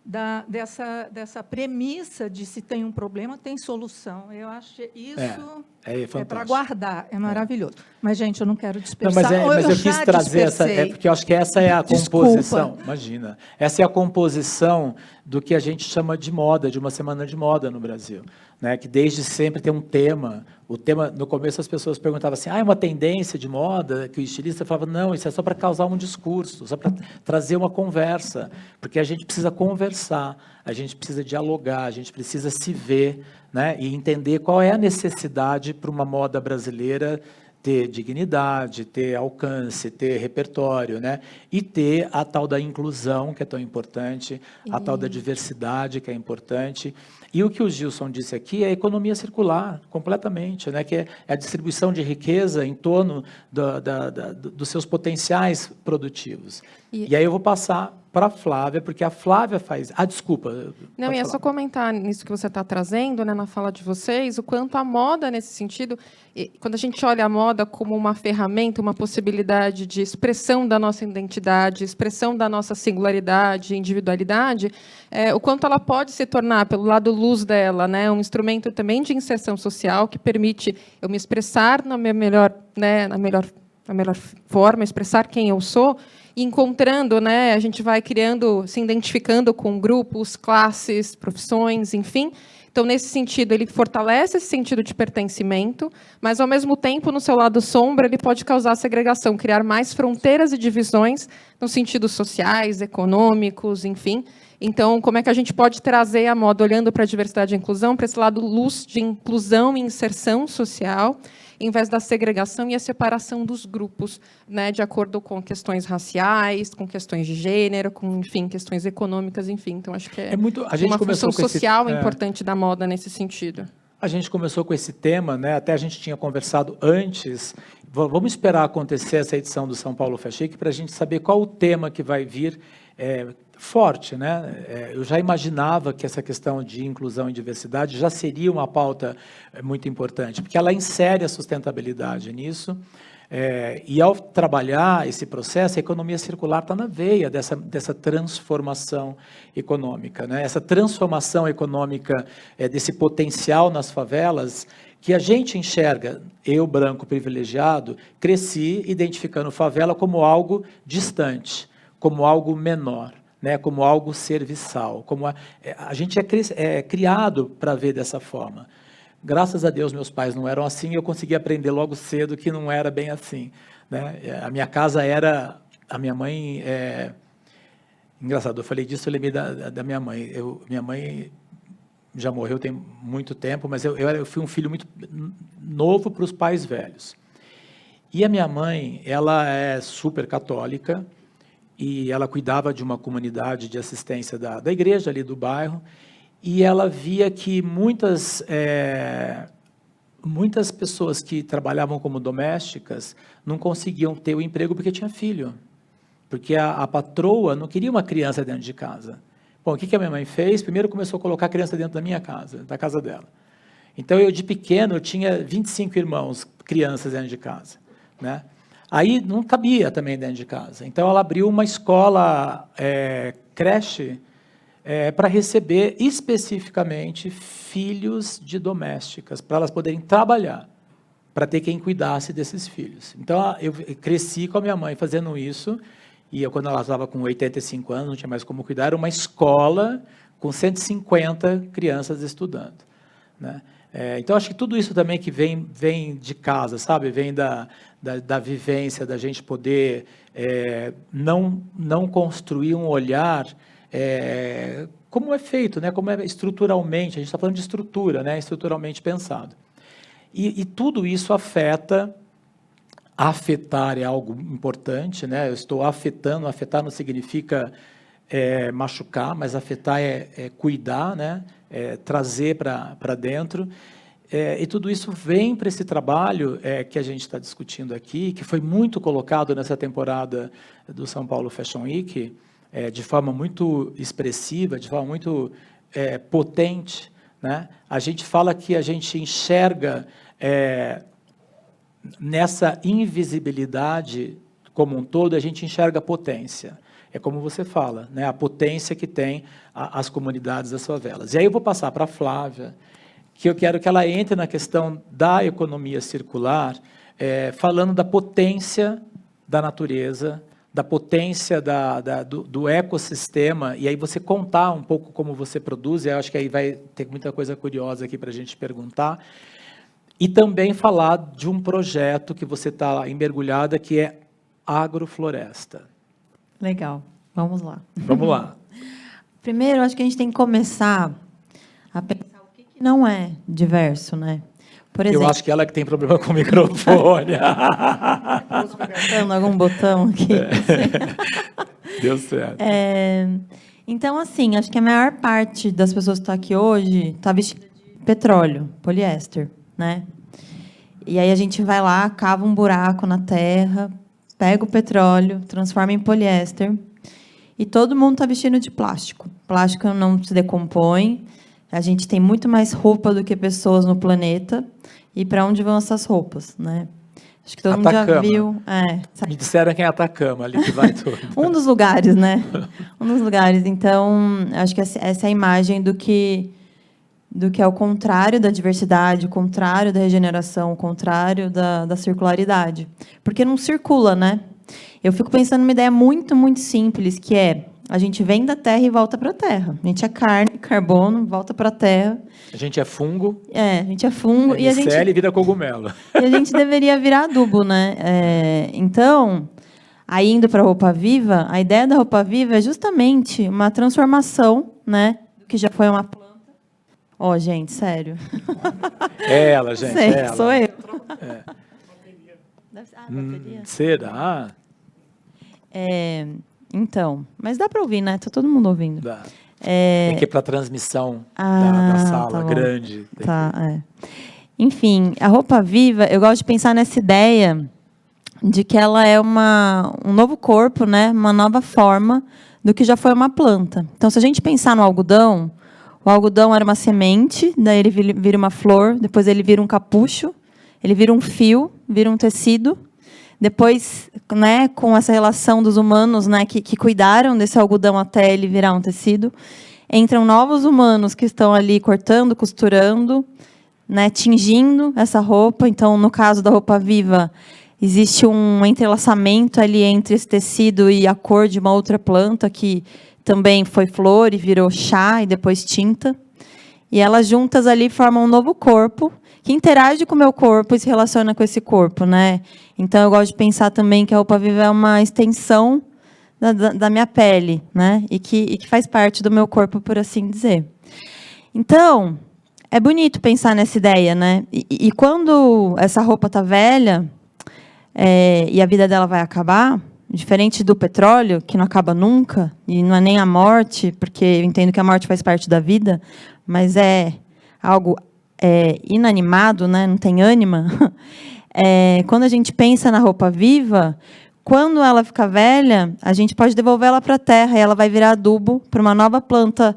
dessa premissa de se tem um problema, tem solução. Eu acho isso é para guardar, é maravilhoso. Mas, gente, eu não quero dispersar. Não, mas eu quis trazer essa, porque eu acho que essa é a composição. Imagina, essa é a composição do que a gente chama de moda, de uma semana de moda no Brasil, né? Que desde sempre tem um tema. O tema, no começo as pessoas perguntavam assim, é uma tendência de moda? Que o estilista falava, não, isso é só para causar um discurso, só para trazer uma conversa, porque a gente precisa conversar, a gente precisa dialogar, a gente precisa se ver, né? E entender qual é a necessidade para uma moda brasileira ter dignidade, ter alcance, ter repertório, né? E ter a tal da inclusão, que é tão importante, a tal da diversidade, que é importante. E o que o Gilson disse aqui é a economia circular, completamente, né? Que é a distribuição de riqueza em torno dos seus potenciais produtivos. E aí eu vou passar para a Flávia, porque a Flávia faz... desculpa. Não, e é só comentar nisso que você está trazendo, né, na fala de vocês, o quanto a moda, nesse sentido, quando a gente olha a moda como uma ferramenta, uma possibilidade de expressão da nossa identidade, expressão da nossa singularidade, individualidade, o quanto ela pode se tornar, pelo lado luz dela, né, um instrumento também de inserção social que permite eu me expressar na melhor forma, expressar quem eu sou, encontrando, né, a gente vai criando, se identificando com grupos, classes, profissões, enfim. Então, nesse sentido, ele fortalece esse sentido de pertencimento, mas, ao mesmo tempo, no seu lado sombra, ele pode causar segregação, criar mais fronteiras e divisões nos sentidos sociais, econômicos, enfim. Então, como é que a gente pode trazer a moda, olhando para a diversidade e a inclusão, para esse lado luz de inclusão e inserção social, em vez da segregação e a separação dos grupos, né, de acordo com questões raciais, com questões de gênero, com, enfim, questões econômicas, enfim. Então, acho que uma função social importante da moda nesse sentido. A gente começou com esse tema, né? Até a gente tinha conversado antes. Vamos esperar acontecer essa edição do São Paulo Fashion Week para a gente saber qual o tema que vai vir forte, né? Eu já imaginava que essa questão de inclusão e diversidade já seria uma pauta muito importante, porque ela insere a sustentabilidade nisso. E ao trabalhar esse processo, a economia circular está na veia dessa transformação econômica, né? Essa transformação econômica desse potencial nas favelas, que a gente enxerga, eu, branco privilegiado, cresci identificando favela como algo distante, como algo menor, né, como algo serviçal, como a gente é criado para ver dessa forma. Graças a Deus, meus pais não eram assim, e eu consegui aprender logo cedo que não era bem assim, né? A minha casa era... A minha mãe... Engraçado, eu falei disso, eu lembrei da minha mãe. Minha mãe já morreu tem muito tempo, mas eu fui um filho muito novo para os pais velhos. E a minha mãe, ela é super católica, e ela cuidava de uma comunidade de assistência da igreja ali do bairro, e ela via que muitas pessoas que trabalhavam como domésticas não conseguiam ter o emprego porque tinha filho, porque a patroa não queria uma criança dentro de casa. Bom, o que a minha mãe fez? Primeiro começou a colocar a criança dentro da minha casa, da casa dela. Então, eu de pequeno, eu tinha 25 irmãos, crianças dentro de casa, né? Aí não cabia também dentro de casa. Então, ela abriu uma escola, creche, para receber especificamente filhos de domésticas, para elas poderem trabalhar, para ter quem cuidasse desses filhos. Então, eu cresci com a minha mãe fazendo isso, e quando ela estava com 85 anos, não tinha mais como cuidar, era uma escola com 150 crianças estudando, né? Então, acho que tudo isso também que vem de casa, sabe? Vem da vivência, da gente poder não construir um olhar como é feito, né? Como é estruturalmente, a gente está falando de estrutura, né? Estruturalmente pensado. E tudo isso afeta afetar é algo importante, né? Eu estou afetando, afetar não significa machucar, mas afetar é cuidar, né? Trazer para dentro. E tudo isso vem para esse trabalho que a gente está discutindo aqui, que foi muito colocado nessa temporada do São Paulo Fashion Week, de forma muito expressiva, de forma muito potente, né? A gente fala que a gente enxerga nessa invisibilidade como um todo, a gente enxerga potência. É como você fala, né? A potência que tem as comunidades das favelas. E aí eu vou passar para a Flávia, que eu quero que ela entre na questão da economia circular, falando da potência da natureza, da potência do ecossistema, e aí você contar um pouco como você produz, eu acho que aí vai ter muita coisa curiosa aqui para a gente perguntar, e também falar de um projeto que você está mergulhada, que é agrofloresta. Legal, vamos lá. Vamos lá. Primeiro, acho que a gente tem que começar a pensar o que não é diverso, né? Por exemplo, eu acho que ela que tem problema com o microfone. Apertando algum botão aqui. Deu certo. Então, assim, acho que a maior parte das pessoas que estão aqui hoje está vestida de petróleo, poliéster, né? E aí a gente vai lá, cava um buraco na terra, pega o petróleo, transforma em poliéster, e todo mundo está vestindo de plástico. Plástico não se decompõe, a gente tem muito mais roupa do que pessoas no planeta, e para onde vão essas roupas, né? Acho que todo mundo já viu. Me disseram que é Atacama, ali que vai tudo. Um dos lugares, né? Um dos lugares. Então, acho que essa é a imagem do que é o contrário da diversidade, o contrário da regeneração, o contrário da circularidade. Porque não circula, né? Eu fico pensando numa ideia muito, muito simples, que é a gente vem da terra e volta para a terra. A gente é carne, carbono, volta para a terra. A gente é fungo. A gente é fungo. E a gente vira cogumelo. E a gente deveria virar adubo, né? Então, aí indo para a roupa viva, a ideia da roupa viva é justamente uma transformação, né? Do que já foi uma planta. Gente, sério. É ela, gente. Sei, é ela. sou eu. Bateria. Será? Então, mas dá para ouvir, né? Está todo mundo ouvindo. Dá. É que para a transmissão da sala tá grande. Tá, Enfim, a roupa viva, eu gosto de pensar nessa ideia de que ela é um novo corpo, né? Uma nova forma do que já foi uma planta. Então, se a gente pensar no algodão, o algodão era uma semente, daí ele vira uma flor, depois ele vira um capucho, ele vira um fio, vira um tecido. Depois, né, com essa relação dos humanos, né, que cuidaram desse algodão até ele virar um tecido, entram novos humanos que estão ali cortando, costurando, né, tingindo essa roupa. Então, no caso da roupa viva, existe um entrelaçamento ali entre esse tecido e a cor de uma outra planta, que também foi flor e virou chá e depois tinta. E elas juntas ali formam um novo corpo, que interage com o meu corpo e se relaciona com esse corpo, né? Então, eu gosto de pensar também que a roupa viva é uma extensão da minha pele, né? E que faz parte do meu corpo, por assim dizer. Então, é bonito pensar nessa ideia, né? E quando essa roupa está velha e a vida dela vai acabar, diferente do petróleo, que não acaba nunca, e não é nem a morte, porque eu entendo que a morte faz parte da vida, mas é algo inanimado, né? Não tem ânima. Quando a gente pensa na roupa viva, quando ela ficar velha, a gente pode devolver ela para a terra e ela vai virar adubo para uma nova planta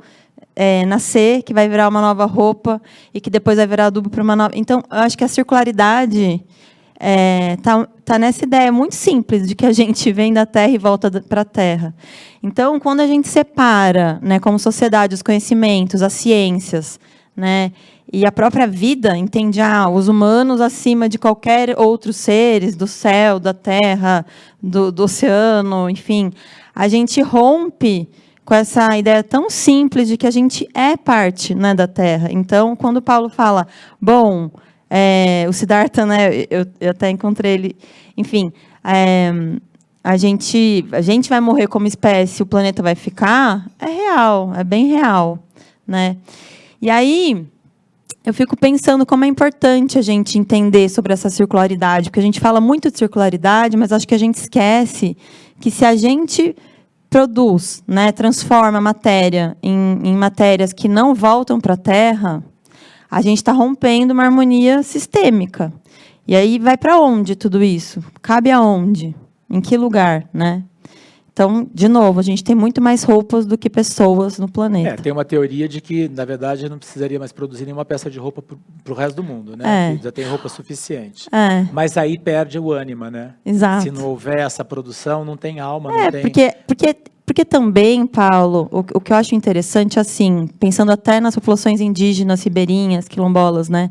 nascer, que vai virar uma nova roupa e que depois vai virar adubo para uma nova. Então, eu acho que a circularidade tá nessa ideia muito simples de que a gente vem da terra e volta para a terra. Então, quando a gente separa, né, como sociedade, os conhecimentos, as ciências, né, e a própria vida, entende os humanos acima de qualquer outros seres, do céu, da terra, do oceano, enfim, a gente rompe com essa ideia tão simples de que a gente é parte, né, da terra. Então, quando Paulo fala, o Siddhartha, né, eu até encontrei ele, enfim, a gente vai morrer como espécie, o planeta vai ficar, é real, é bem real, né? E aí, eu fico pensando como é importante a gente entender sobre essa circularidade, porque a gente fala muito de circularidade, mas acho que a gente esquece que se a gente produz, né, transforma a matéria em matérias que não voltam para a Terra, a gente está rompendo uma harmonia sistêmica. E aí vai para onde tudo isso? Cabe aonde? Em que lugar, né? Então, de novo, a gente tem muito mais roupas do que pessoas no planeta. Tem uma teoria de que, na verdade, não precisaria mais produzir nenhuma peça de roupa para o resto do mundo, né? Que já tem roupa suficiente. Mas aí perde o ânima, né? Exato. Se não houver essa produção, não tem alma, não tem... Porque também, Paulo, o que eu acho interessante, assim, pensando até nas populações indígenas, ribeirinhas, quilombolas, né?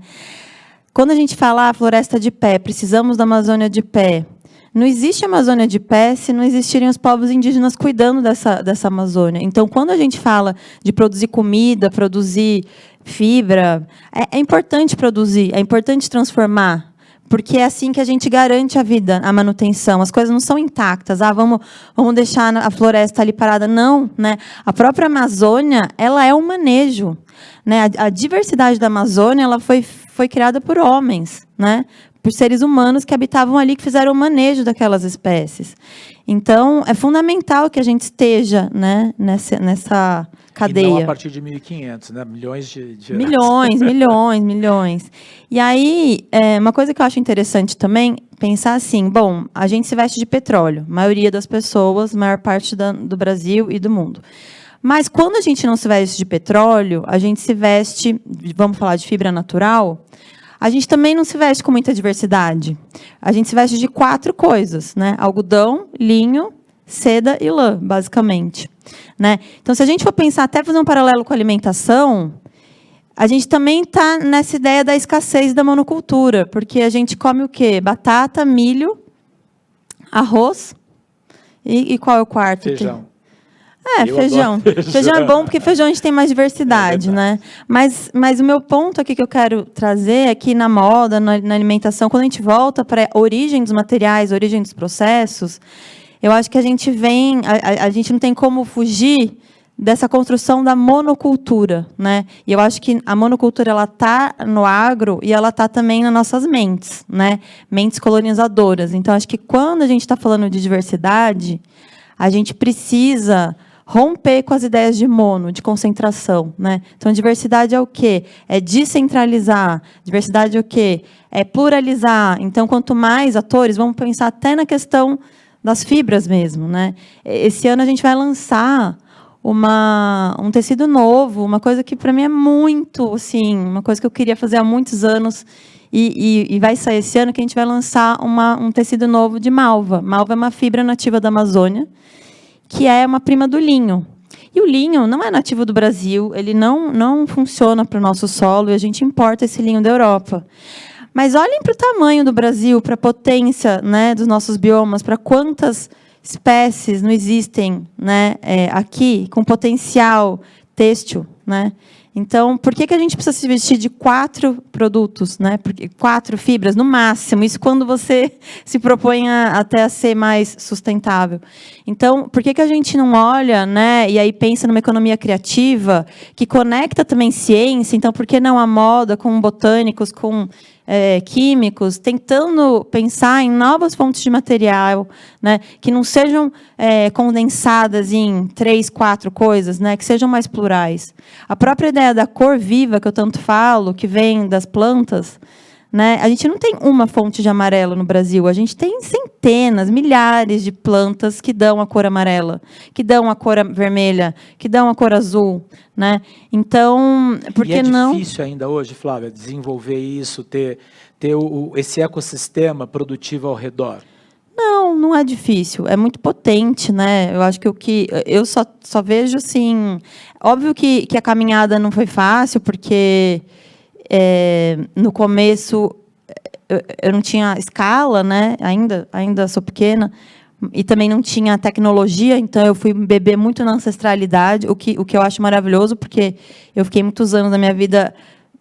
Quando a gente fala floresta de pé, precisamos da Amazônia de pé, não existe Amazônia de pé se não existirem os povos indígenas cuidando dessa Amazônia. Então, quando a gente fala de produzir comida, produzir fibra, é importante produzir, é importante transformar, porque é assim que a gente garante a vida, a manutenção. As coisas não são intactas. Vamos deixar a floresta ali parada. Não, né? A própria Amazônia, ela é um manejo, né? A diversidade da Amazônia, ela foi criada por homens, né? Por seres humanos que habitavam ali, que fizeram o manejo daquelas espécies. Então, é fundamental que a gente esteja, né, nessa cadeia. E não a partir de 1500, né? Milhões de Milhões. E aí, uma coisa que eu acho interessante também, pensar assim, bom, a gente se veste de petróleo, a maioria das pessoas, a maior parte do Brasil e do mundo. Mas, quando a gente não se veste de petróleo, a gente se veste, vamos falar de fibra natural, a gente também não se veste com muita diversidade. A gente se veste de 4 coisas, né? Algodão, linho, seda e lã, basicamente. Né? Então, se a gente for pensar, até fazer um paralelo com a alimentação, a gente também está nessa ideia da escassez da monocultura, porque a gente come o quê? Batata, milho, arroz, e qual é o quarto? Feijão. Feijão. Feijão é bom porque feijão a gente tem mais diversidade, né? Mas o meu ponto aqui que eu quero trazer é que na moda, na alimentação, quando a gente volta para a origem dos materiais, a origem dos processos, eu acho que a gente a gente não tem como fugir dessa construção da monocultura, né? E eu acho que a monocultura ela está no agro e ela está também nas nossas mentes, né? Mentes colonizadoras. Então, acho que quando a gente está falando de diversidade, a gente precisa romper com as ideias de mono, de concentração, né? Então, diversidade é o quê? É descentralizar. Diversidade é o quê? É pluralizar. Então, quanto mais atores, vamos pensar até na questão das fibras mesmo, né? Esse ano a gente vai lançar um tecido novo, uma coisa que para mim é muito, assim, uma coisa que eu queria fazer há muitos anos e vai sair esse ano, que a gente vai lançar um tecido novo de malva. Malva é uma fibra nativa da Amazônia, que é uma prima do linho. E o linho não é nativo do Brasil, ele não funciona para o nosso solo, e a gente importa esse linho da Europa. Mas olhem para o tamanho do Brasil, para a potência, né, dos nossos biomas, para quantas espécies não existem, né, aqui, com potencial têxtil, né? Então, por que a gente precisa se vestir de 4 produtos, né? 4 fibras, no máximo? Isso quando você se propõe até a ser mais sustentável. Então, por que a gente não olha, né? E aí pensa numa economia criativa que conecta também ciência? Então, por que não a moda com botânicos, com químicos, tentando pensar em novas fontes de material, né, que não sejam condensadas em 3, 4 coisas, né, que sejam mais plurais. A própria ideia da cor viva, que eu tanto falo, que vem das plantas, né, a gente não tem uma fonte de amarelo no Brasil, a gente tem centenas, milhares de plantas que dão a cor amarela, que dão a cor vermelha, que dão a cor azul, né? Então, por que não? É difícil ainda hoje, Flávia, desenvolver isso, ter esse ecossistema produtivo ao redor. Não é difícil, é muito potente, né? Eu acho que eu só vejo assim, óbvio que a caminhada não foi fácil, porque no começo eu não tinha escala, né? Ainda sou pequena, e também não tinha tecnologia, então eu fui beber muito na ancestralidade, o que eu acho maravilhoso, porque eu fiquei muitos anos da minha vida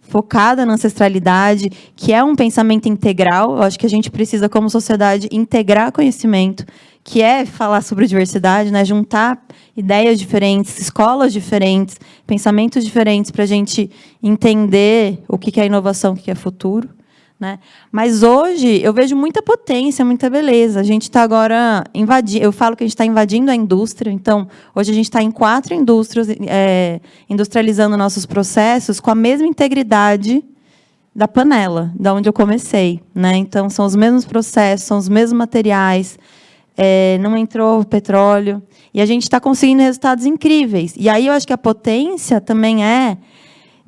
focada na ancestralidade, que é um pensamento integral. Eu acho que a gente precisa, como sociedade, integrar conhecimento, que é falar sobre diversidade, né? Juntar ideias diferentes, escolas diferentes, pensamentos diferentes, para a gente entender o que é inovação, o que é futuro. Né? Mas hoje eu vejo muita potência, muita beleza. A gente está agora invadindo. Eu falo que a gente está invadindo a indústria. Então, hoje a gente está em 4 indústrias, industrializando nossos processos com a mesma integridade da panela, da onde eu comecei. Né? Então, são os mesmos processos, são os mesmos materiais. Não entrou petróleo. E a gente está conseguindo resultados incríveis. E aí eu acho que a potência também é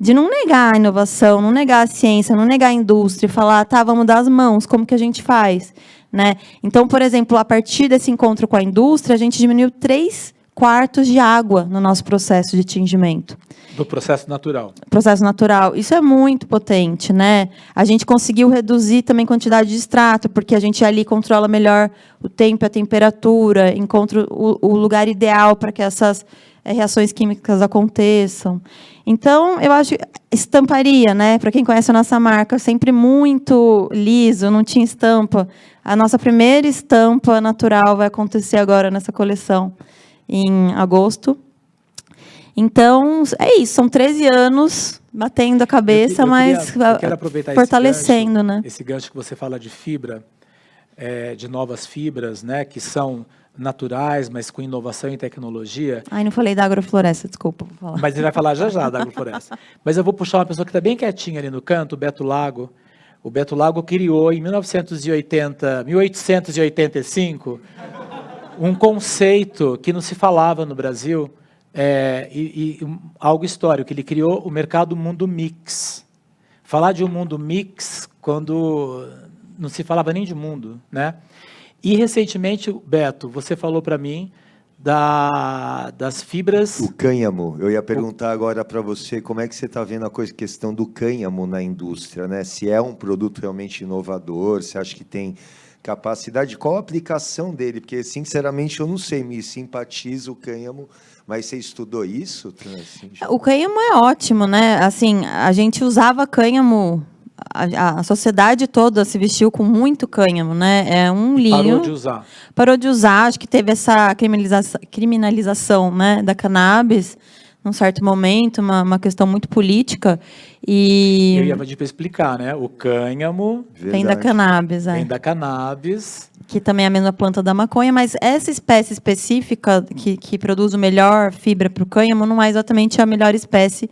de não negar a inovação, não negar a ciência, não negar a indústria, falar, tá, vamos dar as mãos, como que a gente faz? Né? Então, por exemplo, a partir desse encontro com a indústria, a gente diminuiu 3/4 de água no nosso processo de tingimento. Do processo natural. Processo natural. Isso é muito potente, né? A gente conseguiu reduzir também a quantidade de extrato, porque a gente ali controla melhor o tempo e a temperatura, encontra o lugar ideal para que essas reações químicas aconteçam. Então, eu acho estamparia, né? Para quem conhece a nossa marca, sempre muito liso, não tinha estampa. A nossa primeira estampa natural vai acontecer agora nessa coleção, em agosto. Então, é isso, são 13 anos batendo a cabeça, mas eu quero aproveitar fortalecendo, né? Esse gancho que você fala de fibra, de novas fibras, né, que são naturais, mas com inovação e tecnologia. Ai, não falei da agrofloresta, desculpa. Vou falar. Mas ele vai falar já da agrofloresta. Mas eu vou puxar uma pessoa que está bem quietinha ali no canto, o Beto Lago. O Beto Lago criou, em 1885, um conceito que não se falava no Brasil, algo histórico. Ele criou o mercado mundo mix. Falar de um mundo mix quando não se falava nem de mundo, né? E, recentemente, Beto, você falou para mim das fibras... O cânhamo. Eu ia perguntar agora para você como é que você está vendo a questão do cânhamo na indústria, né? Se é um produto realmente inovador, se acha que tem capacidade, qual a aplicação dele? Porque, sinceramente, eu não sei, me simpatiza o cânhamo, mas você estudou isso? Assim, o cânhamo é ótimo, né? Assim, a gente usava cânhamo... A sociedade toda se vestiu com muito cânhamo, né? É um linho. Parou de usar. Parou de usar. Acho que teve essa criminalização, né, da cannabis, num certo momento, uma questão muito política. E eu ia pedir para explicar, né? O cânhamo vem da cannabis, vem da cannabis, que também é a mesma planta da maconha, mas essa espécie específica que produz o melhor fibra para o cânhamo não é exatamente a melhor espécie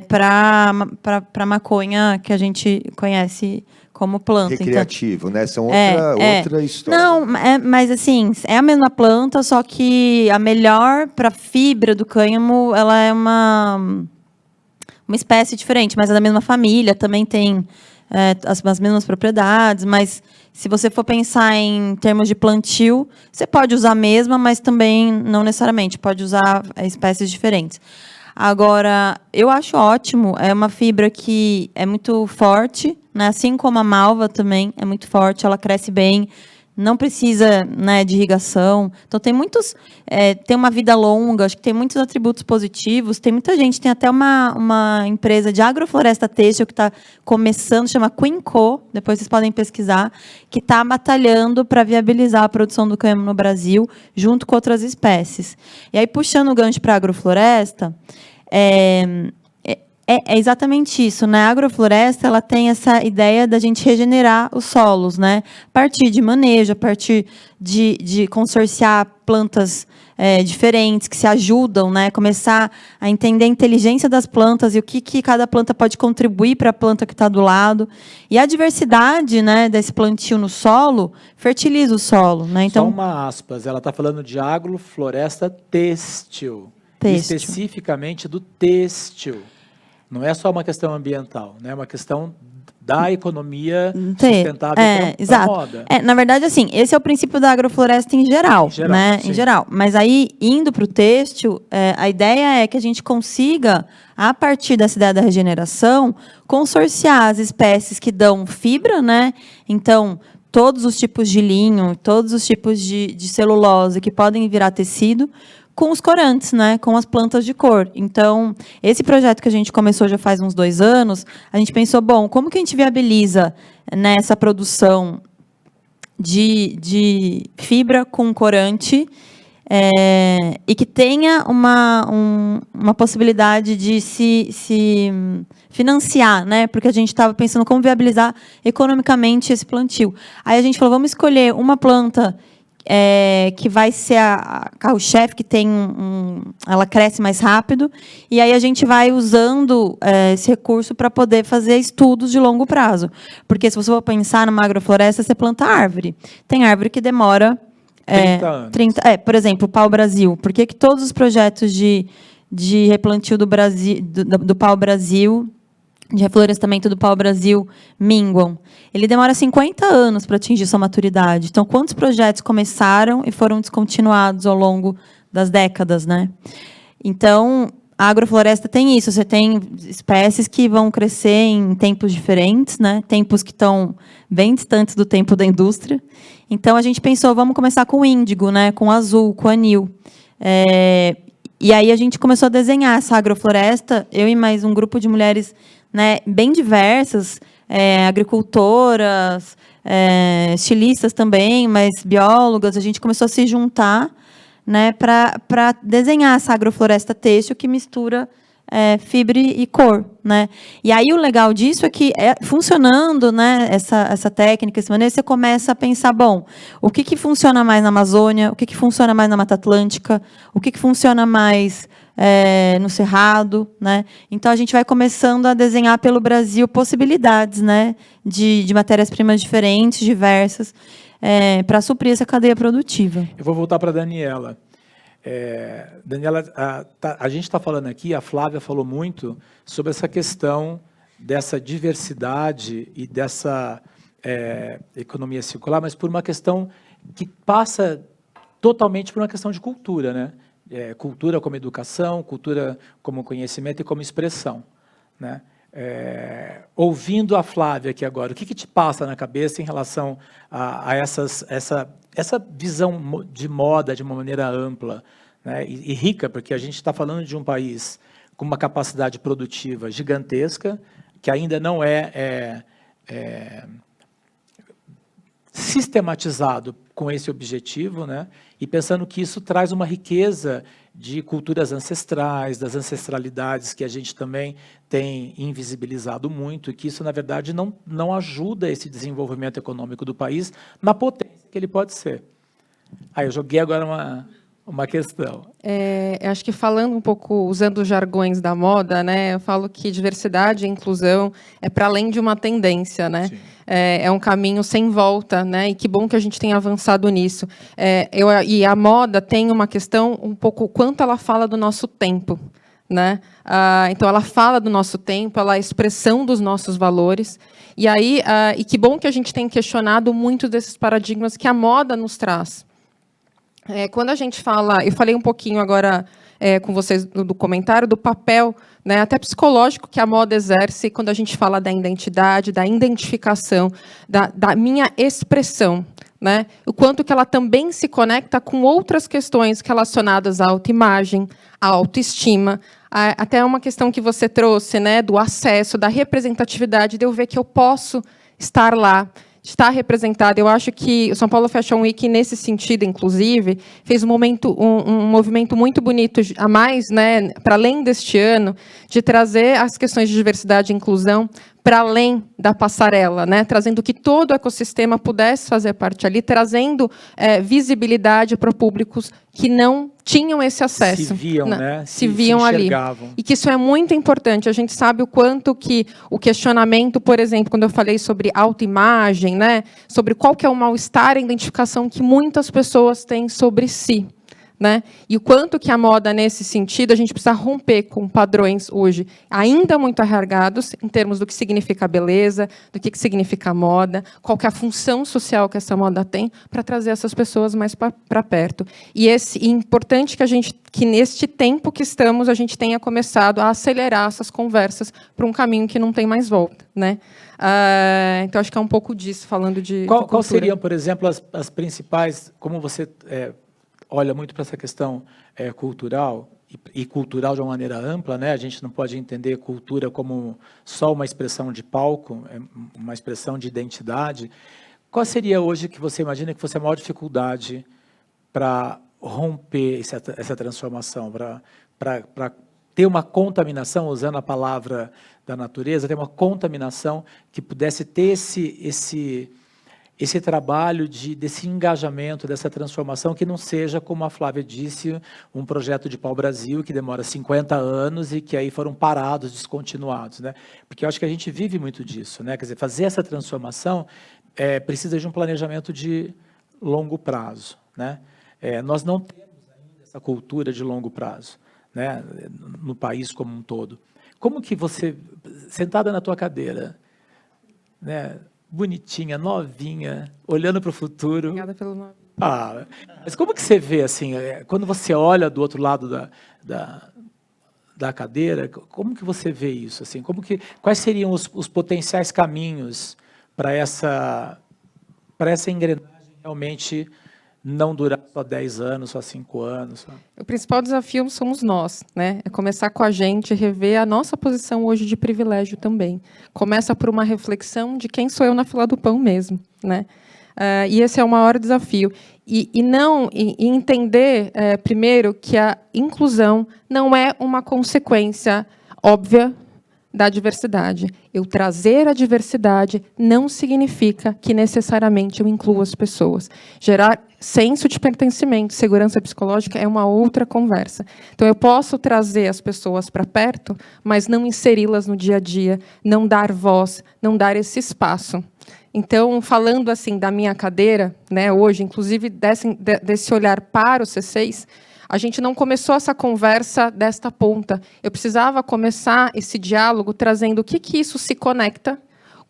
para maconha que a gente conhece como planta. Recreativo, então, né? São outra história. Não, mas assim, é a mesma planta, só que a melhor para fibra do cânhamo, ela é uma espécie diferente, mas é da mesma família, também tem as mesmas propriedades, mas se você for pensar em termos de plantio, você pode usar a mesma, mas também não necessariamente, pode usar espécies diferentes. Agora, eu acho ótimo, é uma fibra que é muito forte, né? Assim como a malva também é muito forte, ela cresce bem, não precisa, né, de irrigação. Então, tem uma vida longa, acho que tem muitos atributos positivos. Tem muita gente, tem até uma empresa de agrofloresta têxtil que está começando, chama Quinco, depois vocês podem pesquisar, que está batalhando para viabilizar a produção do cânhamo no Brasil, junto com outras espécies. E aí, puxando o gancho para a agrofloresta, é exatamente isso, né? A agrofloresta, ela tem essa ideia da gente regenerar os solos, né? A partir de manejo, a partir de consorciar plantas diferentes que se ajudam, né? Começar a entender a inteligência das plantas e o que cada planta pode contribuir para a planta que está do lado. E a diversidade, né, desse plantio no solo fertiliza o solo, né? Então, só uma aspas, ela está falando de agrofloresta têxtil. Especificamente do têxtil. Não é só uma questão ambiental, né? É uma questão da economia sustentável para a moda. Na verdade, assim, esse é o princípio da agrofloresta em geral, né? Em geral. Mas aí, indo para o têxtil, a ideia é que a gente consiga, a partir dessa ideia da regeneração, consorciar as espécies que dão fibra, né? Então, todos os tipos de linho, todos os tipos de celulose que podem virar tecido, com os corantes, né, com as plantas de cor. Então, esse projeto que a gente começou já faz uns 2 anos, a gente pensou, bom, como que a gente viabiliza nessa produção de fibra com corante e que tenha uma possibilidade de se financiar, né? Porque a gente estava pensando como viabilizar economicamente esse plantio. Aí a gente falou, vamos escolher uma planta que vai ser a carro-chefe, que tem ela cresce mais rápido, e aí a gente vai usando esse recurso para poder fazer estudos de longo prazo. Porque se você for pensar numa agrofloresta, você planta árvore. Tem árvore que demora 30 anos. Por exemplo, o pau-brasil. Por que todos os projetos de replantio do Brasil, do pau-brasil, de reflorestamento do pau-brasil, minguam? Ele demora 50 anos para atingir sua maturidade. Então, quantos projetos começaram e foram descontinuados ao longo das décadas, né? Então, a agrofloresta tem isso. Você tem espécies que vão crescer em tempos diferentes, né? Tempos que estão bem distantes do tempo da indústria. Então, a gente pensou, vamos começar com o índigo, né? Com o azul, com o anil. E aí a gente começou a desenhar essa agrofloresta, eu e mais um grupo de mulheres, né, bem diversas, agricultoras, estilistas também, mas biólogas. A gente começou a se juntar, né, para desenhar essa agrofloresta têxtil que mistura fibra e cor, né? E aí o legal disso é que, funcionando, né, essa técnica, essa maneira, você começa a pensar, bom, o que funciona mais na Amazônia, o que funciona mais na Mata Atlântica, o que funciona mais no Cerrado, né? Então, a gente vai começando a desenhar pelo Brasil possibilidades, né, de matérias-primas diferentes, diversas, para suprir essa cadeia produtiva. Eu vou voltar para a Daniela. Daniela, a gente está falando aqui, a Flávia falou muito sobre essa questão dessa diversidade e dessa economia circular, mas por uma questão que passa totalmente por uma questão de cultura, né? Cultura como educação, cultura como conhecimento e como expressão, né? Ouvindo a Flávia aqui agora, o que te passa na cabeça em relação a essa visão de moda de uma maneira ampla, né, e rica, porque a gente está falando de um país com uma capacidade produtiva gigantesca, que ainda não sistematizado com esse objetivo, né, e pensando que isso traz uma riqueza de culturas ancestrais, das ancestralidades que a gente também tem invisibilizado muito, e que isso, na verdade, não ajuda esse desenvolvimento econômico do país na potência que ele pode ser. Aí eu joguei agora uma questão. Eu acho que falando um pouco, usando os jargões da moda, né, eu falo que diversidade e inclusão é para além de uma tendência, né? É um caminho sem volta, né? E que bom que a gente tem avançado nisso. E a moda tem uma questão um pouco quanto ela fala do nosso tempo, né? Então ela fala do nosso tempo, ela é a expressão dos nossos valores. E aí, e que bom que a gente tem questionado muito desses paradigmas que a moda nos traz. Quando a gente fala, eu falei um pouquinho agora com vocês do comentário do papel, né, até psicológico, que a moda exerce quando a gente fala da identidade, da identificação, da minha expressão, né? O quanto que ela também se conecta com outras questões relacionadas à autoimagem, à autoestima, até uma questão que você trouxe, né, do acesso, da representatividade, de eu ver que eu posso estar lá, estar representada. Eu acho que o São Paulo Fashion Week, nesse sentido, inclusive, fez um movimento muito bonito, a mais, né, para além deste ano, de trazer as questões de diversidade e inclusão para além da passarela, né, trazendo que todo o ecossistema pudesse fazer parte ali, trazendo visibilidade para públicos que não tinham esse acesso. Se viam, né? Se viam ali. E que isso é muito importante. A gente sabe o quanto que o questionamento, por exemplo, quando eu falei sobre autoimagem, né, sobre qual que é o mal-estar, a identificação que muitas pessoas têm sobre si, né? E o quanto que a moda, nesse sentido, a gente precisa romper com padrões hoje ainda muito arraigados em termos do que significa beleza, do que significa moda, qual que é a função social que essa moda tem para trazer essas pessoas mais para perto. E é importante que neste tempo que estamos, a gente tenha começado a acelerar essas conversas para um caminho que não tem mais volta, né? Então, acho que é um pouco disso, falando de Qual seriam, por exemplo, as principais, como você olha muito para essa questão cultural, e cultural de uma maneira ampla, né? A gente não pode entender cultura como só uma expressão de palco, uma expressão de identidade. Qual seria hoje que você imagina que fosse a maior dificuldade para romper essa transformação, para ter uma contaminação, usando a palavra da natureza, ter uma contaminação que pudesse ter esse trabalho desse engajamento, dessa transformação, que não seja, como a Flávia disse, um projeto de pau-brasil que demora 50 anos e que aí foram parados, descontinuados, né? Porque eu acho que a gente vive muito disso, né? Quer dizer, fazer essa transformação precisa de um planejamento de longo prazo, né? Nós não temos ainda essa cultura de longo prazo, né? No país como um todo. Como que você, sentada na tua cadeira, né? Bonitinha, novinha, olhando para o futuro. Obrigada pelo nome. Mas como que você vê, assim, quando você olha do outro lado da cadeira, como que você vê isso? Assim, quais seriam os potenciais caminhos para essa engrenagem realmente não durar só 10 anos, só 5 anos? O principal desafio somos nós, né? É começar com a gente, rever a nossa posição hoje de privilégio também. Começa por uma reflexão de quem sou eu na fila do pão mesmo, né? E esse é o maior desafio. E entender, primeiro, que a inclusão não é uma consequência óbvia da diversidade. Eu trazer a diversidade não significa que necessariamente eu incluo as pessoas. Gerar senso de pertencimento, segurança psicológica é uma outra conversa. Então, eu posso trazer as pessoas para perto, mas não inseri-las no dia a dia, não dar voz, não dar esse espaço. Então, falando assim da minha cadeira, né, hoje, inclusive desse olhar para o C6, a gente não começou essa conversa desta ponta. Eu precisava começar esse diálogo trazendo o que isso se conecta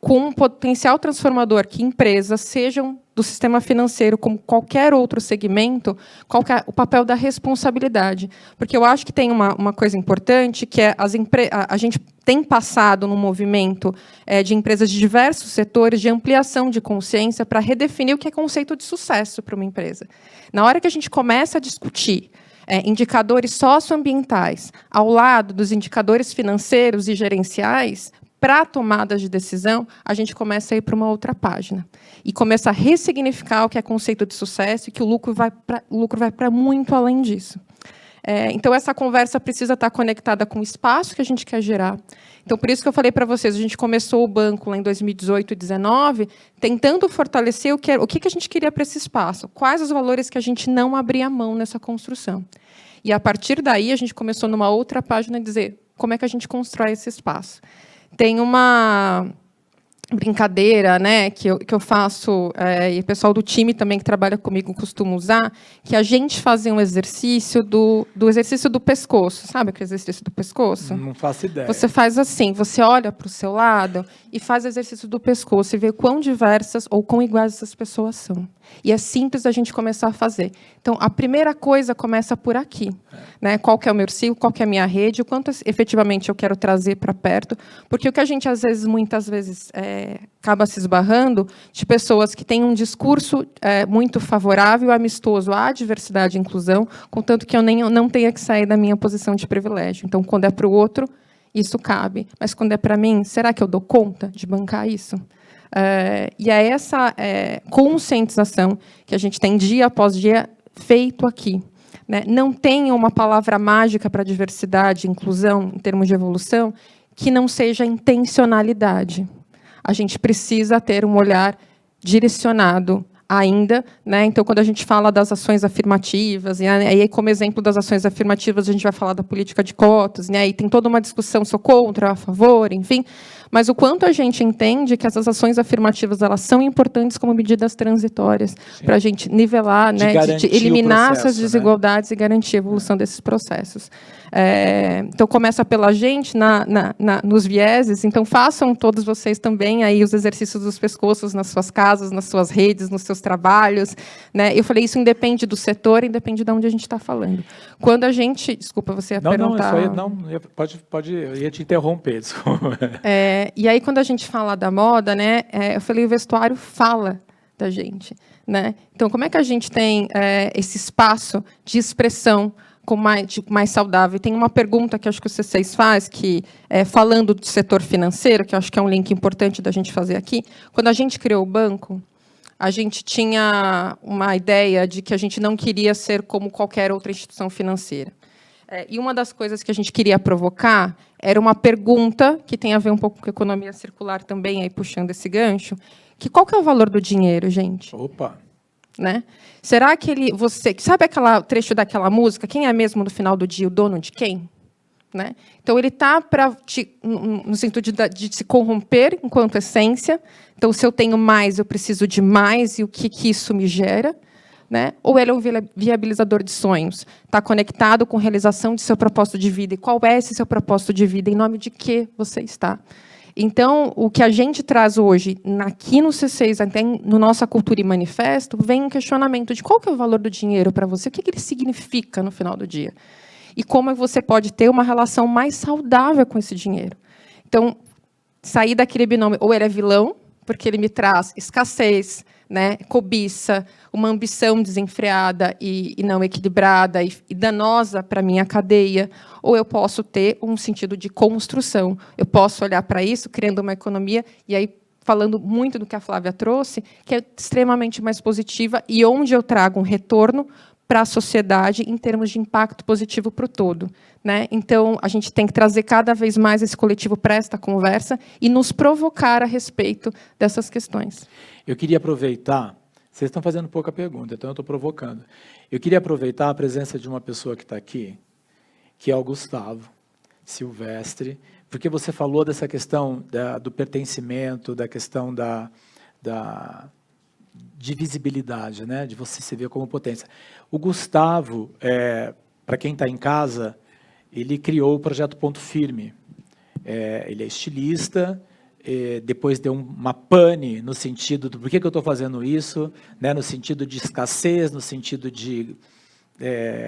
com um potencial transformador que empresas, sejam do sistema financeiro como qualquer outro segmento, qual que é o papel da responsabilidade. Porque eu acho que tem uma coisa importante, que é a gente tem passado num movimento de empresas de diversos setores de ampliação de consciência para redefinir o que é conceito de sucesso para uma empresa. Na hora que a gente começa a discutir indicadores socioambientais ao lado dos indicadores financeiros e gerenciais, para tomadas de decisão, a gente começa a ir para uma outra página. E começa a ressignificar o que é conceito de sucesso e que o lucro vai para muito além disso. Então, essa conversa precisa estar conectada com o espaço que a gente quer gerar. Então, por isso que eu falei para vocês, a gente começou o banco lá em 2018 e 2019, tentando fortalecer o que a gente queria para esse espaço, quais os valores que a gente não abria mão nessa construção. E, a partir daí, a gente começou numa outra página a dizer como é que a gente constrói esse espaço. Tem uma brincadeira, né, que eu faço, e o pessoal do time também que trabalha comigo costuma usar, que a gente fazia um exercício do exercício do pescoço. Sabe o exercício do pescoço? Não faço ideia. Você faz assim, você olha para o seu lado e faz o exercício do pescoço e vê quão diversas ou quão iguais essas pessoas são. E é simples a gente começar a fazer. Então, a primeira coisa começa por aqui. Né? Qual que é o meu ciclo, qual que é a minha rede, o quanto efetivamente eu quero trazer para perto. Porque o que a gente, muitas vezes, acaba se esbarrando de pessoas que têm um discurso muito favorável, amistoso à diversidade e inclusão, contanto que eu não tenha que sair da minha posição de privilégio. Então, quando é para o outro, isso cabe. Mas, quando é para mim, será que eu dou conta de bancar isso? E é essa conscientização que a gente tem dia após dia feito aqui. Né? Não tem uma palavra mágica para diversidade e inclusão, em termos de evolução, que não seja intencionalidade. A gente precisa ter um olhar direcionado ainda. Né? Então, quando a gente fala das ações afirmativas, e aí, como exemplo das ações afirmativas, a gente vai falar da política de cotas, né? E tem toda uma discussão, sou contra, a favor, enfim. Mas o quanto a gente entende que essas ações afirmativas elas são importantes como medidas transitórias para a gente nivelar, né, de eliminar essas desigualdades, né? E garantir a evolução desses processos. Então, começa pela gente nos vieses. Então, façam todos vocês também aí os exercícios dos pescoços nas suas casas, nas suas redes, nos seus trabalhos. Né? Eu falei, isso independe do setor, independe de onde a gente está falando. Quando a gente... Desculpa, você ia perguntar... Pode, eu ia te interromper, desculpa. E aí, quando a gente fala da moda, né, eu falei, o vestuário fala da gente, né? Então, como é que a gente tem esse espaço de expressão mais saudável? Tem uma pergunta que acho que o C6 faz, que falando do setor financeiro, que eu acho que é um link importante da gente fazer aqui. Quando a gente criou o banco, a gente tinha uma ideia de que a gente não queria ser como qualquer outra instituição financeira. E uma das coisas que a gente queria provocar era uma pergunta que tem a ver um pouco com economia circular também, aí puxando esse gancho, que qual que é o valor do dinheiro, gente? Opa! Né? Será que você sabe aquele trecho daquela música? Quem é mesmo no final do dia o dono de quem? Né? Então ele está no sentido de se corromper enquanto essência. Então, se eu tenho mais, eu preciso de mais, e o que isso me gera? Né? Ou ele é um viabilizador de sonhos? Está conectado com a realização de seu propósito de vida. E qual é esse seu propósito de vida? Em nome de que você está? Então, o que a gente traz hoje, aqui no C6, até no Nossa Cultura e Manifesto, vem um questionamento de qual que é o valor do dinheiro para você, o que ele significa no final do dia. E como você pode ter uma relação mais saudável com esse dinheiro. Então, sair daquele binômio, ou ele é vilão, porque ele me traz escassez, né, cobiça, uma ambição desenfreada e não equilibrada e danosa para a minha cadeia, ou eu posso ter um sentido de construção. Eu posso olhar para isso, criando uma economia, e aí, falando muito do que a Flávia trouxe, que é extremamente mais positiva e onde eu trago um retorno para a sociedade em termos de impacto positivo para o todo. Né? Então, a gente tem que trazer cada vez mais esse coletivo para esta conversa e nos provocar a respeito dessas questões. Eu queria aproveitar, vocês estão fazendo pouca pergunta, então eu estou provocando. Eu queria aproveitar a presença de uma pessoa que está aqui, que é o Gustavo Silvestre, porque você falou dessa questão do pertencimento, da questão de visibilidade, né? De você se ver como potência. O Gustavo, para quem está em casa, ele criou o projeto Ponto Firme. Ele é estilista, depois deu uma pane no sentido do por que eu estou fazendo isso, né? No sentido de escassez, no sentido de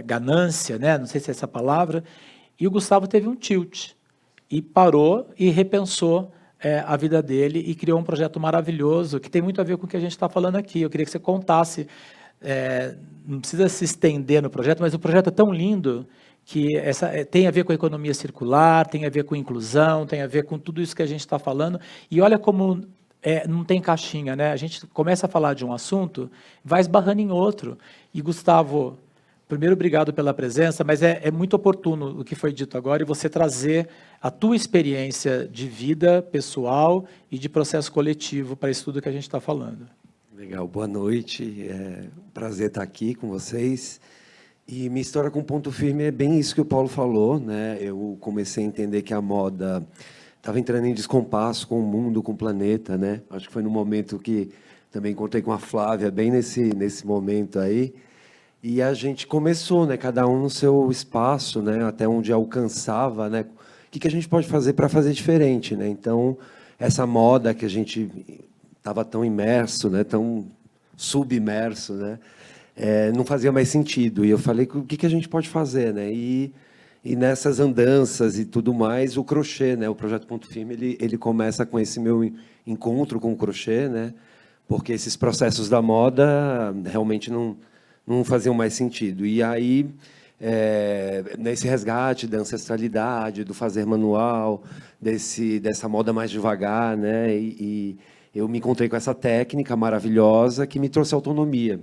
ganância, né? Não sei se é essa palavra. E o Gustavo teve um tilt e parou e repensou a vida dele e criou um projeto maravilhoso que tem muito a ver com o que a gente está falando aqui. Eu queria que você contasse, não precisa se estender no projeto, mas o projeto é tão lindo que tem a ver com a economia circular, tem a ver com inclusão, tem a ver com tudo isso que a gente está falando. E olha como não tem caixinha, né? A gente começa a falar de um assunto, vai esbarrando em outro. E, Gustavo, primeiro, obrigado pela presença, mas é muito oportuno o que foi dito agora e você trazer a tua experiência de vida pessoal e de processo coletivo para isso tudo que a gente está falando. Legal, boa noite. É um prazer estar aqui com vocês. E minha história com Ponto Firme é bem isso que o Paulo falou, né? Eu comecei a entender que a moda estava entrando em descompasso com o mundo, com o planeta, né? Acho que foi no momento que também encontrei com a Flávia, bem nesse momento aí. E a gente começou, né? Cada um no seu espaço, né? Até onde alcançava, né? O que a gente pode fazer para fazer diferente, né? Então, essa moda que a gente estava tão imerso, né? Tão submerso, né? Não fazia mais sentido. E eu falei, o que a gente pode fazer, né? E nessas andanças e tudo mais, o crochê, né? O Projeto Ponto Firme, ele começa com esse meu encontro com o crochê, né? Porque esses processos da moda realmente não faziam mais sentido. E aí, nesse resgate da ancestralidade, do fazer manual, dessa moda mais devagar, né? E eu me encontrei com essa técnica maravilhosa que me trouxe autonomia.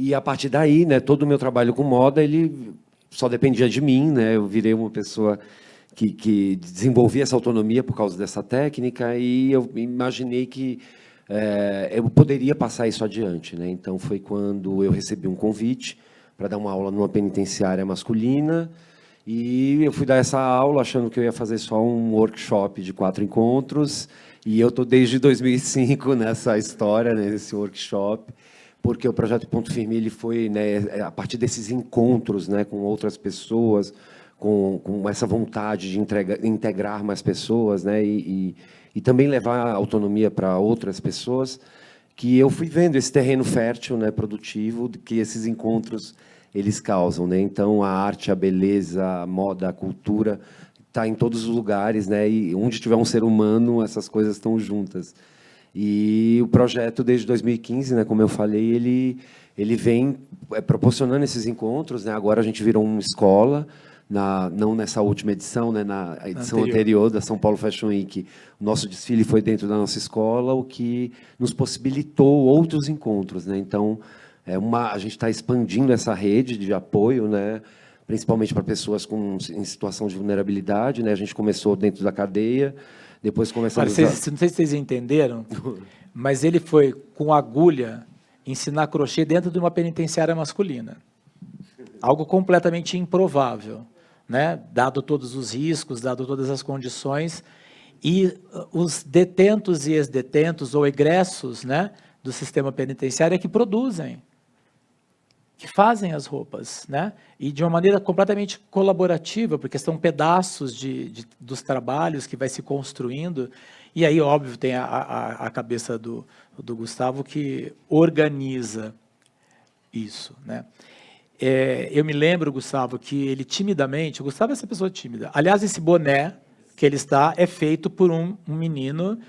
E, a partir daí, né, todo o meu trabalho com moda, ele só dependia de mim, né? Eu virei uma pessoa que desenvolvia essa autonomia por causa dessa técnica e eu imaginei que eu poderia passar isso adiante, né? Então, foi quando eu recebi um convite para dar uma aula numa penitenciária masculina e eu fui dar essa aula achando que eu ia fazer só um workshop de 4 encontros e eu estou desde 2005 nessa história, né, nesse workshop, porque o Projeto Ponto Firme ele foi, né, a partir desses encontros, né, com outras pessoas, com essa vontade de integrar mais pessoas, né, e também levar autonomia para outras pessoas, que eu fui vendo esse terreno fértil, né, produtivo, que esses encontros eles causam, né? Então, a arte, a beleza, a moda, a cultura está em todos os lugares, né? E onde tiver um ser humano, essas coisas estão juntas. E o projeto, desde 2015, né, como eu falei, ele vem proporcionando esses encontros, né? Agora a gente virou uma escola, não nessa última edição, né, na edição anterior da São Paulo Fashion Week. O nosso desfile foi dentro da nossa escola, o que nos possibilitou outros encontros, né? Então, a gente está expandindo essa rede de apoio, né, principalmente para pessoas em situação de vulnerabilidade, né? A gente começou dentro da cadeia, depois começamos não sei se vocês entenderam, mas ele foi com agulha ensinar crochê dentro de uma penitenciária masculina. Algo completamente improvável, né? Dado todos os riscos, dado todas as condições, e os detentos e ex-detentos ou egressos, né, do sistema penitenciário é que produzem, que fazem as roupas, né? E de uma maneira completamente colaborativa, porque são pedaços dos trabalhos que vai se construindo. E aí, óbvio, tem a cabeça do Gustavo, que organiza isso, né? Eu me lembro, Gustavo, que ele timidamente... O Gustavo é essa pessoa tímida. Aliás, esse boné que ele está é feito por um menino...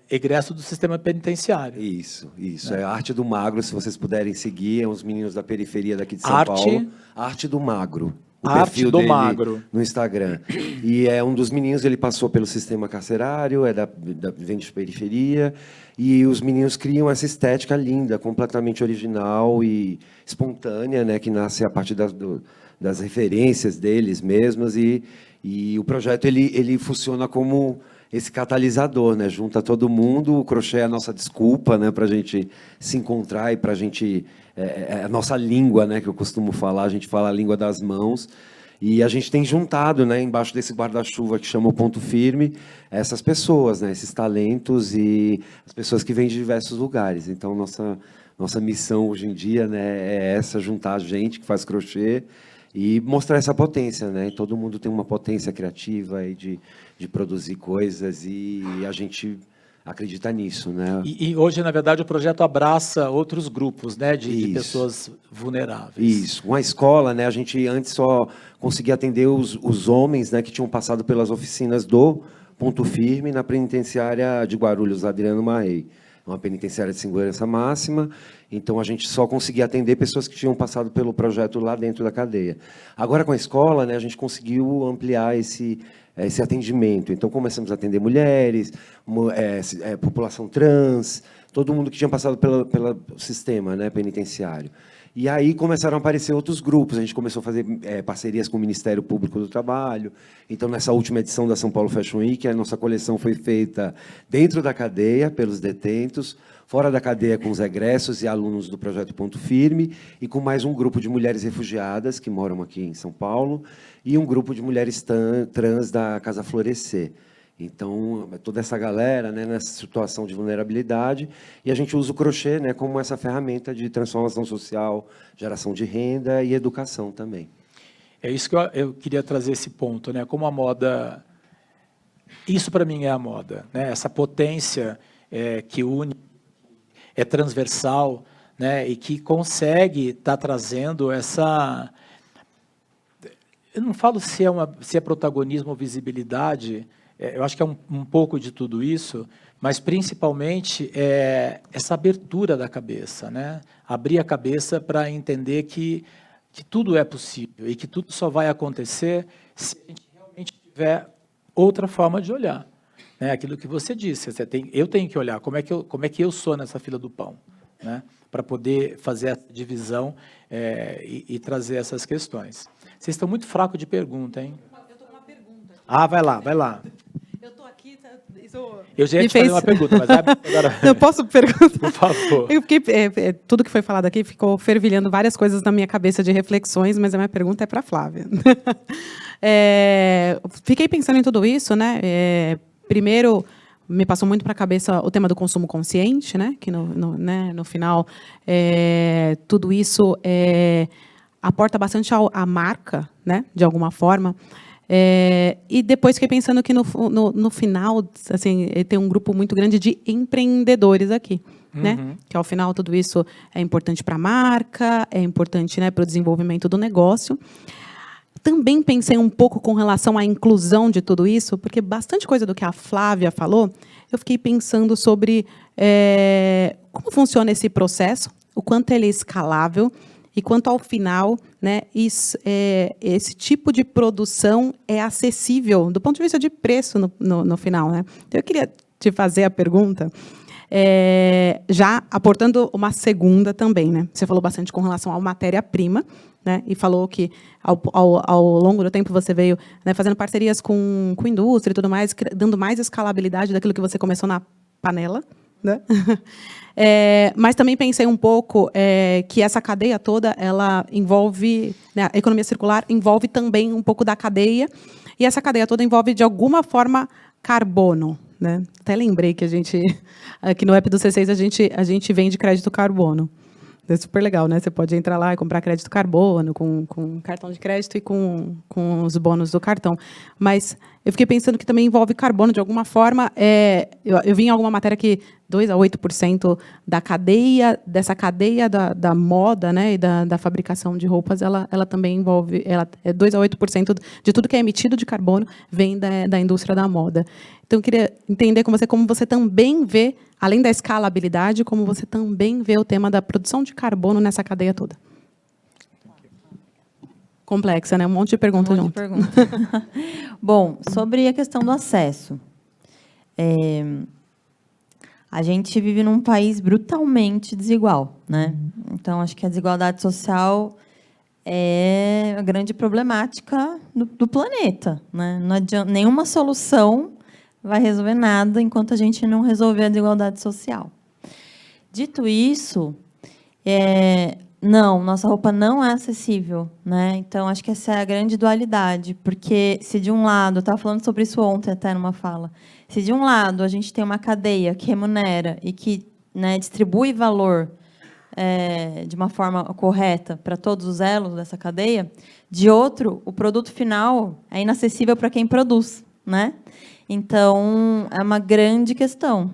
egresso do sistema penitenciário. Isso. É a Arte do Magro, se vocês puderem seguir, é uns meninos da periferia daqui de São Paulo. Arte do Magro. O perfil dele no Instagram. E é um dos meninos, ele passou pelo sistema carcerário, vem de periferia, e os meninos criam essa estética linda, completamente original e espontânea, né, que nasce a partir das referências deles mesmos, e o projeto ele funciona como esse catalisador, né? Junta todo mundo, o crochê é a nossa desculpa, né, para a gente se encontrar e para a gente... a nossa língua, né, que eu costumo falar, a gente fala a língua das mãos, e a gente tem juntado, né, embaixo desse guarda-chuva que chama o Ponto Firme, essas pessoas, né, esses talentos e as pessoas que vêm de diversos lugares. Então, nossa missão hoje em dia, né, é essa, juntar gente que faz crochê e mostrar essa potência, né? Todo mundo tem uma potência criativa aí de produzir coisas, e a gente acredita nisso, né? E hoje, na verdade, o projeto abraça outros grupos, né, de pessoas vulneráveis. Isso. Uma escola, né? A gente antes só conseguia atender os homens, né, que tinham passado pelas oficinas do Ponto Firme na penitenciária de Guarulhos, Adriano Marrei. Uma penitenciária de segurança máxima, então a gente só conseguia atender pessoas que tinham passado pelo projeto lá dentro da cadeia. Agora, com a escola, né, a gente conseguiu ampliar esse atendimento. Então, começamos a atender mulheres, população trans, todo mundo que tinha passado pelo sistema, né, penitenciário. E aí começaram a aparecer outros grupos. A gente começou a fazer parcerias com o Ministério Público do Trabalho. Então, nessa última edição da São Paulo Fashion Week, a nossa coleção foi feita dentro da cadeia, pelos detentos, fora da cadeia com os egressos e alunos do Projeto Ponto Firme, e com mais um grupo de mulheres refugiadas que moram aqui em São Paulo, e um grupo de mulheres trans da Casa Florescer. Então, toda essa galera, né, nessa situação de vulnerabilidade, e a gente usa o crochê, né, como essa ferramenta de transformação social, geração de renda e educação também. É isso que eu queria trazer esse ponto, né, como a moda... Isso, para mim, é a moda, né, essa potência que une, é transversal, né, e que consegue estar trazendo essa... Eu não falo se é protagonismo ou visibilidade... Eu acho que é um pouco de tudo isso, mas principalmente essa abertura da cabeça, né? Abrir a cabeça para entender que tudo é possível e que tudo só vai acontecer se a gente realmente tiver outra forma de olhar, né? Aquilo que você disse, eu tenho que olhar como é que eu sou nessa fila do pão, né? Para poder fazer essa divisão e trazer essas questões. Vocês estão muito fracos de pergunta, hein? Eu estou com uma pergunta. Ah, vai lá. Eu estou aqui... Eu já ia te fazer uma pergunta, mas agora... Eu posso perguntar? Por favor. Eu fiquei, tudo que foi falado aqui ficou fervilhando várias coisas na minha cabeça de reflexões, mas a minha pergunta é para a Flávia. Fiquei pensando em tudo isso, né? Primeiro, me passou muito para a cabeça o tema do consumo consciente, né? Que no final, tudo isso aporta bastante à marca, né? De alguma forma. E depois fiquei pensando que no final, assim, tem um grupo muito grande de empreendedores aqui, né? Que ao final tudo isso é importante para a marca, é importante, né, para o desenvolvimento do negócio. Também pensei um pouco com relação à inclusão de tudo isso, porque bastante coisa do que a Flávia falou eu fiquei pensando sobre como funciona esse processo, o quanto ele é escalável e quanto, ao final, né, esse tipo de produção é acessível do ponto de vista de preço no final. Né? Então, eu queria te fazer a pergunta, já aportando uma segunda também. Né? Você falou bastante com relação à matéria-prima, né, e falou que, ao longo do tempo, você veio, né, fazendo parcerias com indústria e tudo mais, dando mais escalabilidade daquilo que você começou na panela. Né? Mas também pensei um pouco que essa cadeia toda, ela envolve, né, a economia circular envolve também um pouco da cadeia, e essa cadeia toda envolve, de alguma forma, carbono. Né? Até lembrei que aqui no app do C6 a gente vende crédito carbono. É super legal, né? Você pode entrar lá e comprar crédito carbono com cartão de crédito e com os bônus do cartão. Mas eu fiquei pensando que também envolve carbono de alguma forma. Eu vi em alguma matéria que 2 a 8% dessa cadeia da moda, né, e da fabricação de roupas, ela também envolve, 2 a 8% de tudo que é emitido de carbono vem da indústria da moda. Então, eu queria entender como você também vê, além da escalabilidade, como você também vê o tema da produção de carbono nessa cadeia toda. Complexa, né? Um monte de perguntas junto. Bom, sobre a questão do acesso. A gente vive num país brutalmente desigual, né? Então, acho que a desigualdade social é a grande problemática do planeta, né? Não adianta, nenhuma solução vai resolver nada enquanto a gente não resolver a desigualdade social. Dito isso, não, nossa roupa não é acessível, né? Então, acho que essa é a grande dualidade, porque se de um lado, eu estava falando sobre isso ontem até numa fala, se de um lado a gente tem uma cadeia que remunera e que, né, distribui valor de uma forma correta para todos os elos dessa cadeia, de outro, o produto final é inacessível para quem produz, né? Então, é uma grande questão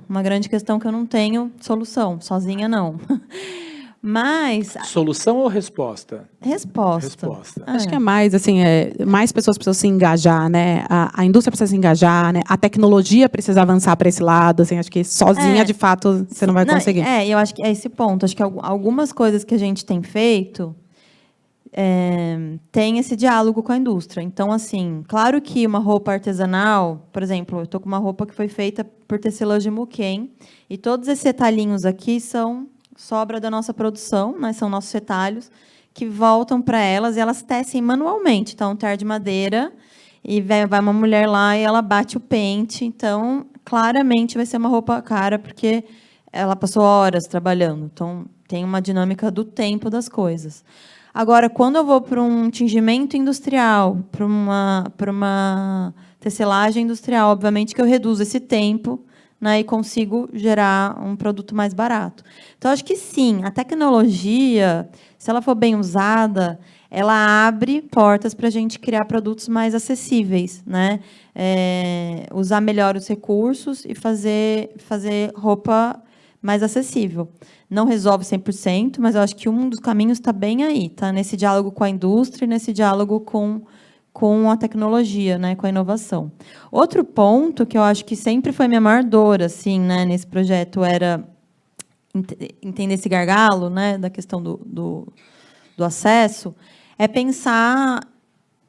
que eu não tenho solução, sozinha não. Mas... Solução ou resposta? Resposta. Acho que é mais, assim, mais pessoas precisam se engajar, né? A indústria precisa se engajar, né? A tecnologia precisa avançar para esse lado, assim, acho que sozinha, de fato, você não vai conseguir. Eu acho que é esse ponto. Acho que algumas coisas que a gente tem feito tem esse diálogo com a indústria. Então, assim, claro que uma roupa artesanal, por exemplo, eu estou com uma roupa que foi feita por tecelãs de Muquem, e todos esses retalhinhos aqui são sobra da nossa produção, né? São nossos retalhos, que voltam para elas e elas tecem manualmente. Então, um tear de madeira, e vai uma mulher lá e ela bate o pente. Então, claramente vai ser uma roupa cara, porque ela passou horas trabalhando. Então, tem uma dinâmica do tempo das coisas. Agora, quando eu vou para um tingimento industrial, para uma tecelagem industrial, obviamente que eu reduzo esse tempo, né, e consigo gerar um produto mais barato. Então, acho que sim, a tecnologia, se ela for bem usada, ela abre portas para a gente criar produtos mais acessíveis, né? Usar melhor os recursos e fazer roupa mais acessível. Não resolve 100%, mas eu acho que um dos caminhos está bem aí, tá? Nesse diálogo com a indústria, nesse diálogo com a tecnologia, né, com a inovação. Outro ponto que eu acho que sempre foi minha maior dor, assim, né, nesse projeto, era entender esse gargalo, né, da questão do acesso, é pensar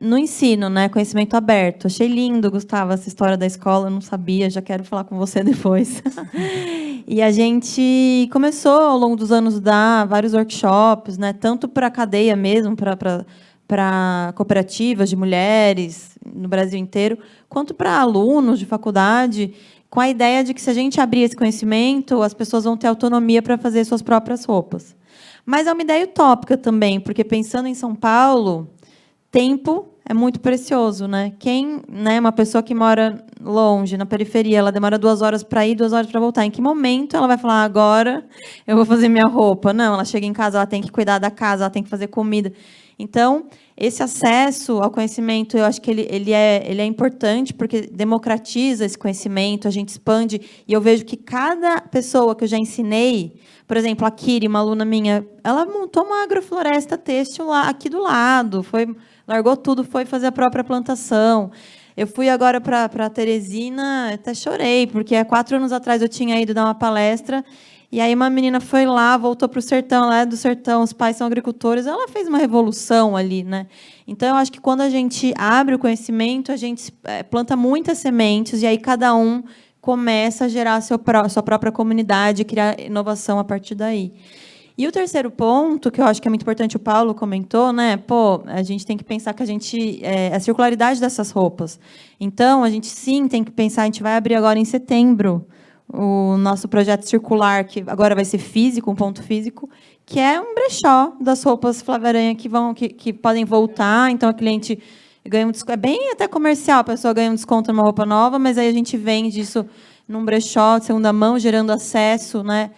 no ensino, né, conhecimento aberto. Achei lindo, Gustavo, essa história da escola, eu não sabia, já quero falar com você depois. E a gente começou, ao longo dos anos, a dar vários workshops, né, tanto para a cadeia mesmo, para cooperativas de mulheres no Brasil inteiro, quanto para alunos de faculdade, com a ideia de que, se a gente abrir esse conhecimento, as pessoas vão ter autonomia para fazer suas próprias roupas. Mas é uma ideia utópica também, porque, pensando em São Paulo, tempo é muito precioso, né? Uma pessoa que mora longe, na periferia, ela demora 2 horas para ir, 2 horas para voltar. Em que momento ela vai falar, agora eu vou fazer minha roupa? Não, ela chega em casa, ela tem que cuidar da casa, ela tem que fazer comida. Então, esse acesso ao conhecimento, eu acho que ele é importante, porque democratiza esse conhecimento, a gente expande, e eu vejo que cada pessoa que eu já ensinei, por exemplo, a Kiri, uma aluna minha, ela montou uma agrofloresta têxtil lá, aqui do lado, largou tudo, foi fazer a própria plantação. Eu fui agora para Teresina, até chorei, porque há 4 anos atrás eu tinha ido dar uma palestra, e aí uma menina foi lá, voltou para o sertão, ela é do sertão, os pais são agricultores, ela fez uma revolução ali, né? Então, eu acho que quando a gente abre o conhecimento, a gente planta muitas sementes, e aí cada um começa a gerar sua própria comunidade, criar inovação a partir daí. E o terceiro ponto, que eu acho que é muito importante, o Paulo comentou, né? Pô, a gente tem que pensar que a circularidade dessas roupas. Então, a gente sim tem que pensar, a gente vai abrir agora em setembro o nosso projeto circular, que agora vai ser físico, um ponto físico, que é um brechó das roupas Flávia Aranha que podem voltar. Então, a cliente ganha um desconto. É bem até comercial, a pessoa ganha um desconto numa roupa nova, mas aí a gente vende isso num brechó de segunda mão, gerando acesso, né,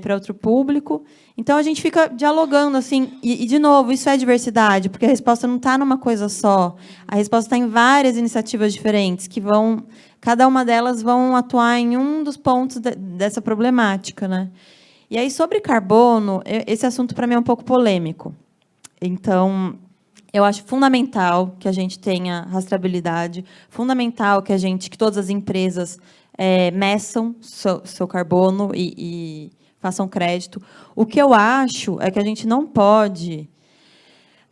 para outro público. Então, a gente fica dialogando, assim, e, de novo, isso é diversidade, porque a resposta não está numa coisa só. A resposta está em várias iniciativas diferentes, que vão, cada uma delas vão atuar em um dos pontos dessa problemática, né? E aí, sobre carbono, esse assunto, para mim, é um pouco polêmico. Então, eu acho fundamental que a gente tenha rastreabilidade, fundamental que todas as empresas meçam seu carbono e façam crédito. O que eu acho é que a gente não pode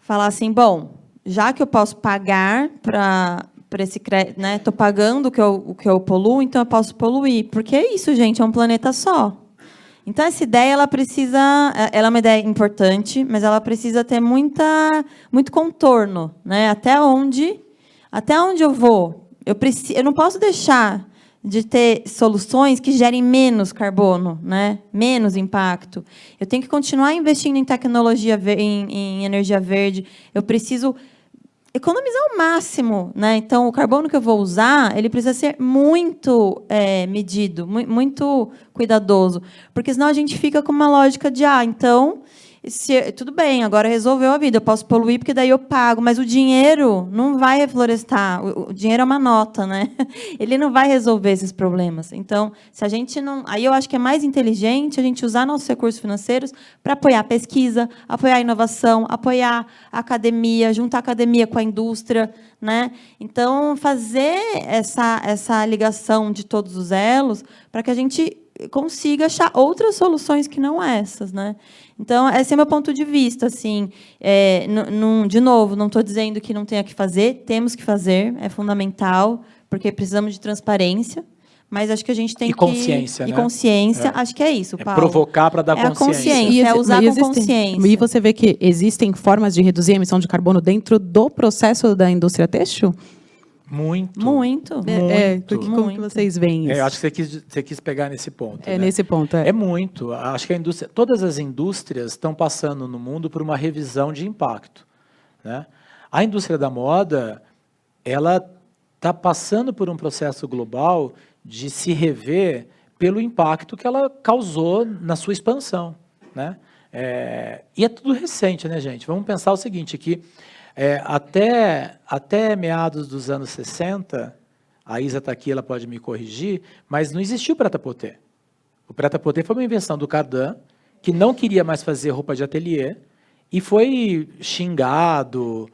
falar assim, bom, já que eu posso pagar para esse crédito, né, estou pagando o que eu poluo, então eu posso poluir. Porque é isso, gente, é um planeta só. Então, essa ideia, ela é uma ideia importante, mas ela precisa ter muito contorno, né? Até onde eu vou? Eu não posso deixar de ter soluções que gerem menos carbono, né? Menos impacto. Eu tenho que continuar investindo em tecnologia, em energia verde. Eu preciso economizar o máximo, né? Então, o carbono que eu vou usar, ele precisa ser muito medido, muito cuidadoso, porque senão a gente fica com uma lógica de, então, tudo bem, agora resolveu a vida, eu posso poluir porque daí eu pago, mas o dinheiro não vai reflorestar, o dinheiro é uma nota, né? Ele não vai resolver esses problemas. Então, se a gente não... Aí eu acho que é mais inteligente a gente usar nossos recursos financeiros para apoiar a pesquisa, apoiar a inovação, apoiar a academia, juntar a academia com a indústria, né? Então, fazer essa ligação de todos os elos para que a gente consiga achar outras soluções que não essas, né? Então, esse é meu ponto de vista, assim. De novo, não estou dizendo que não tenha que fazer, temos que fazer, é fundamental, porque precisamos de transparência, mas acho que a gente tem consciência, que... né? E consciência, acho que é isso, Paulo. Provocar para dar consciência. A consciência, é usar com consciência. E você vê que existem formas de reduzir a emissão de carbono dentro do processo da indústria têxtil? Muito. Como que vocês veem isso? Eu acho que você quis pegar nesse ponto. É, né? nesse ponto. É muito. Acho que todas as indústrias estão passando no mundo por uma revisão de impacto, né? A indústria da moda, ela está passando por um processo global de se rever pelo impacto que ela causou na sua expansão, né? E é tudo recente, né, gente? Vamos pensar o seguinte, que até meados dos anos 60, a Isa está aqui, ela pode me corrigir, mas não existiu o prêt-à-porter. O prêt-à-porter foi uma invenção do Cardan, que não queria mais fazer roupa de ateliê, e foi xingado,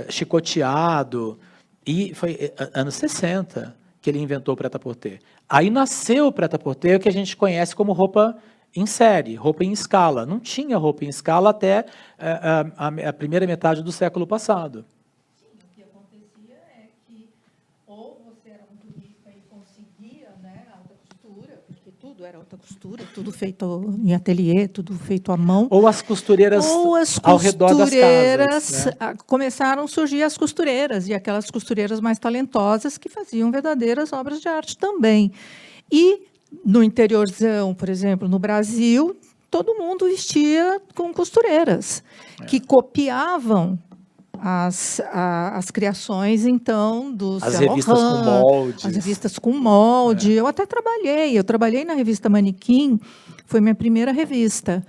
chicoteado, e foi anos 60 que ele inventou o prêt-à-porter. Aí nasceu o prêt-à-porter, que a gente conhece como roupa em série, roupa em escala. Não tinha roupa em escala até a primeira metade do século passado. Sim, o que acontecia é que ou você era muito rica e conseguia, né, alta costura, porque tudo era alta costura, tudo feito em ateliê, tudo feito à mão. Ou as costureiras ao redor das casas, né? Começaram a surgir as costureiras, e aquelas costureiras mais talentosas que faziam verdadeiras obras de arte também. E no interiorzão, por exemplo, no Brasil, todo mundo vestia com costureiras, que copiavam as criações, então, do as revistas com moldes. As revistas com molde. Eu até trabalhei na revista Manequim, foi minha primeira revista.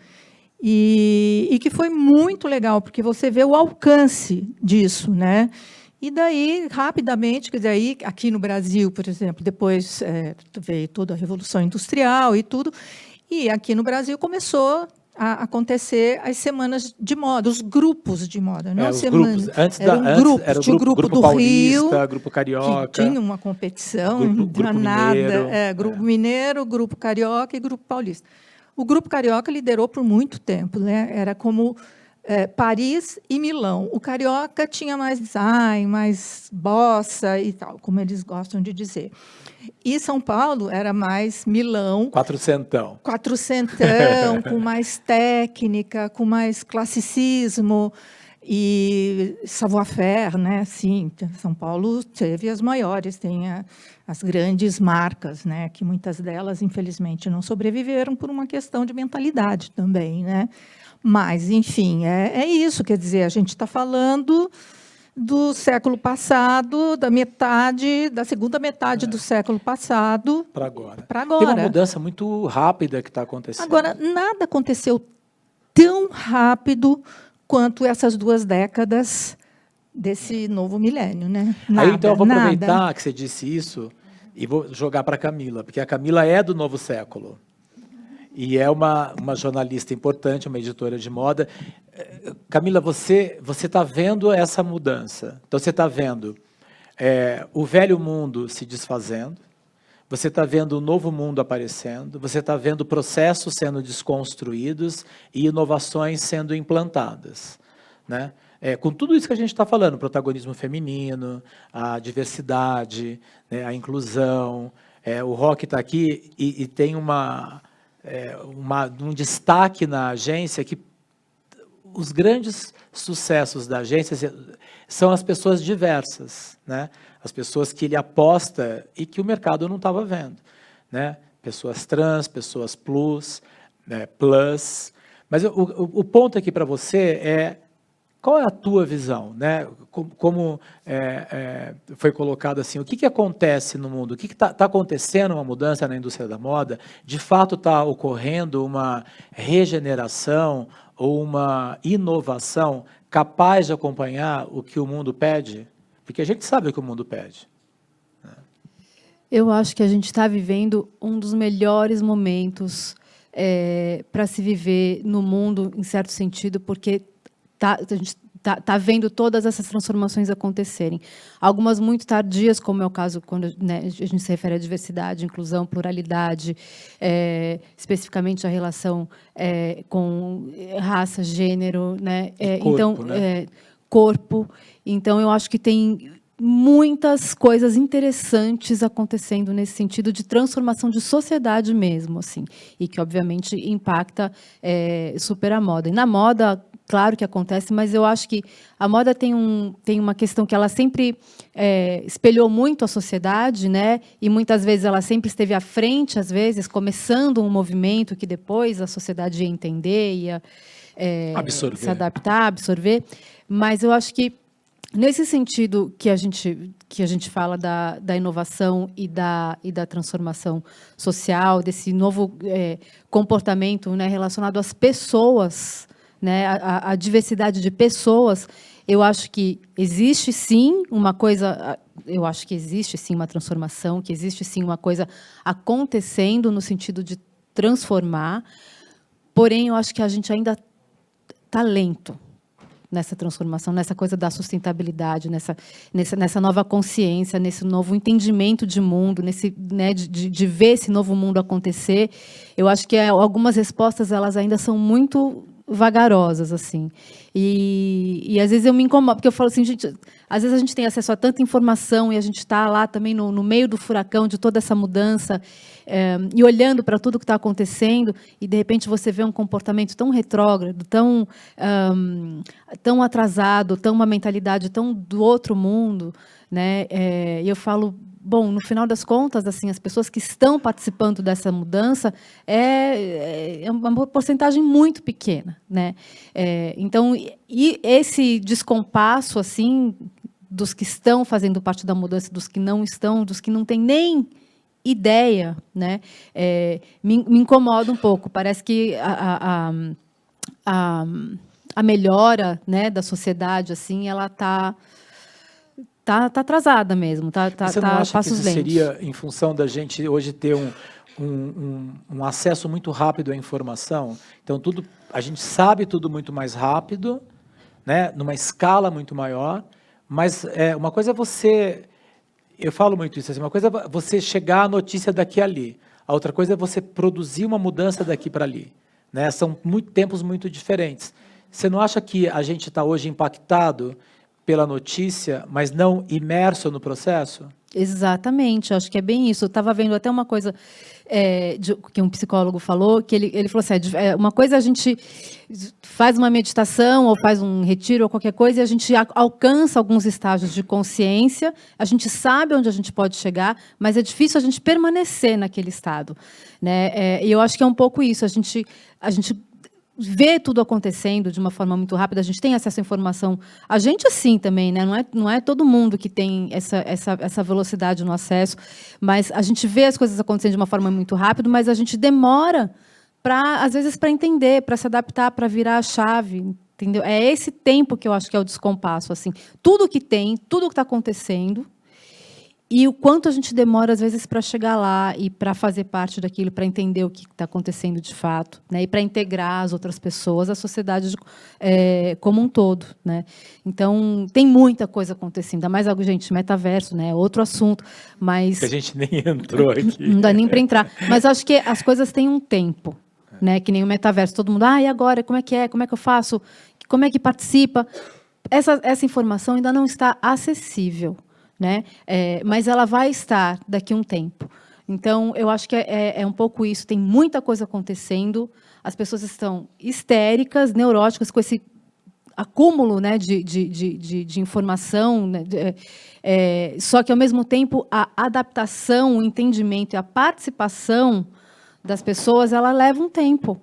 E que foi muito legal, porque você vê o alcance disso, né? E daí, rapidamente, quer dizer, aí, aqui no Brasil, por exemplo, depois veio toda a Revolução Industrial e tudo, e aqui no Brasil começou a acontecer as semanas de moda, os grupos de moda, não os semanas. grupos. Antes Eram grupos. era o Tinha o grupo do paulista, Rio, grupo carioca. que tinha uma competição grupo danada. mineiro, Grupo mineiro, grupo carioca e grupo paulista. O grupo carioca liderou por muito tempo, né? Era como Paris e Milão. O carioca tinha mais design, mais bossa e tal, como eles gostam de dizer. E São Paulo era mais Milão. Quatrocentão, com mais técnica, com mais classicismo e savoir-faire, né? Sim, São Paulo teve as maiores, tem as grandes marcas, né? Que muitas delas, infelizmente, não sobreviveram por uma questão de mentalidade também, né? Mas, enfim, é isso. Quer dizer, a gente está falando do século passado, da segunda metade do século passado para agora. Tem uma mudança muito rápida que está acontecendo. Agora, nada aconteceu tão rápido quanto essas 2 décadas desse novo milênio, né? Aí, então, eu vou aproveitar que você disse isso e vou jogar para a Camila, porque a Camila é do novo século. E é uma jornalista importante, uma editora de moda. Camila, você está vendo essa mudança. Então, você está vendo o velho mundo se desfazendo, você está vendo o novo mundo aparecendo, você está vendo processos sendo desconstruídos e inovações sendo implantadas, né? Com tudo isso que a gente está falando, o protagonismo feminino, a diversidade, né, a inclusão. O Roque está aqui e tem um destaque na agência que os grandes sucessos da agência são as pessoas diversas, né? As pessoas que ele aposta e que o mercado não estava vendo, né? Pessoas trans, pessoas plus, né? Plus. Mas o ponto aqui para você é qual é a tua visão, né? Como foi colocado assim, o que acontece no mundo? O que está acontecendo uma mudança na indústria da moda? De fato está ocorrendo uma regeneração ou uma inovação capaz de acompanhar o que o mundo pede? Porque a gente sabe o que o mundo pede. Eu acho que a gente está vivendo um dos melhores momentos para se viver no mundo, em certo sentido, porque a gente está vendo todas essas transformações acontecerem. Algumas muito tardias, como é o caso quando, né, a gente se refere à diversidade, inclusão, pluralidade, especificamente a relação com raça, gênero, né? Corpo, então, né? Corpo. Então, eu acho que tem muitas coisas interessantes acontecendo nesse sentido de transformação de sociedade mesmo, assim, e que, obviamente, impacta super a moda. E na moda, claro que acontece, mas eu acho que a moda tem uma questão que ela sempre espelhou muito a sociedade, né? E muitas vezes ela sempre esteve à frente, às vezes, começando um movimento que depois a sociedade ia entender, ia se adaptar, absorver. Mas eu acho que nesse sentido que a gente fala da inovação e da transformação social, desse novo comportamento, né, relacionado às pessoas, né, a diversidade de pessoas, eu acho que existe sim uma coisa, eu acho que existe sim uma transformação, que existe sim uma coisa acontecendo no sentido de transformar, porém eu acho que a gente ainda está lento nessa transformação, nessa coisa da sustentabilidade, nessa nova consciência, nesse novo entendimento de mundo, né, de ver esse novo mundo acontecer. Eu acho que algumas respostas elas ainda são muito vagarosas, assim. E às vezes eu me incomodo, porque eu falo assim, gente, às vezes a gente tem acesso a tanta informação e a gente está lá também no meio do furacão de toda essa mudança, e olhando para tudo que está acontecendo, e de repente você vê um comportamento tão retrógrado, tão atrasado, uma mentalidade tão do outro mundo, né? E eu falo, bom, no final das contas, assim, as pessoas que estão participando dessa mudança é uma porcentagem muito pequena, né? Então, e esse descompasso, assim, dos que estão fazendo parte da mudança, dos que não estão, dos que não têm nem ideia, né? Me incomoda um pouco. Parece que a melhora, né, da sociedade, assim, ela está atrasada mesmo, Você não acha passos que isso lentos. seria em função da gente hoje ter um acesso muito rápido à informação. Então, a gente sabe tudo muito mais rápido, né, numa escala muito maior, mas uma coisa é você... Eu falo muito isso, assim, uma coisa é você chegar à notícia daqui a ali, a outra coisa é você produzir uma mudança daqui para ali. Né? São tempos muito diferentes. Você não acha que a gente está hoje impactado pela notícia, mas não imerso no processo? Exatamente, acho que é bem isso. Eu estava vendo até uma coisa que um psicólogo falou, que ele falou assim, uma coisa a gente faz uma meditação ou faz um retiro ou qualquer coisa e a gente alcança alguns estágios de consciência, a gente sabe onde a gente pode chegar, mas é difícil a gente permanecer naquele estado. Né? E eu acho que é um pouco isso, a gente vê tudo acontecendo de uma forma muito rápida, a gente tem acesso à informação. A gente, assim, também, né? Não é todo mundo que tem essa velocidade no acesso, mas a gente vê as coisas acontecendo de uma forma muito rápida, mas a gente demora, às vezes, para entender, para se adaptar, para virar a chave. Entendeu? É esse tempo que eu acho que é o descompasso. Assim. Tudo que está acontecendo, e o quanto a gente demora, às vezes, para chegar lá e para fazer parte daquilo, para entender o que está acontecendo de fato, né? E para integrar as outras pessoas, a sociedade como um todo. Né? Então, tem muita coisa acontecendo. Ainda mais algo, gente, metaverso, né? Outro assunto. Mas... Que a gente nem entrou aqui. Não dá nem para entrar. Mas acho que as coisas têm um tempo. Né? Que nem o metaverso. Todo mundo, e agora? Como é que é? Como é que eu faço? Como é que participa? Essa informação ainda não está acessível. Né? Mas ela vai estar daqui a um tempo. Então, eu acho que é um pouco isso. Tem muita coisa acontecendo, as pessoas estão histéricas, neuróticas, com esse acúmulo, né, de informação, né, só que, ao mesmo tempo, a adaptação, o entendimento e a participação das pessoas, ela leva um tempo.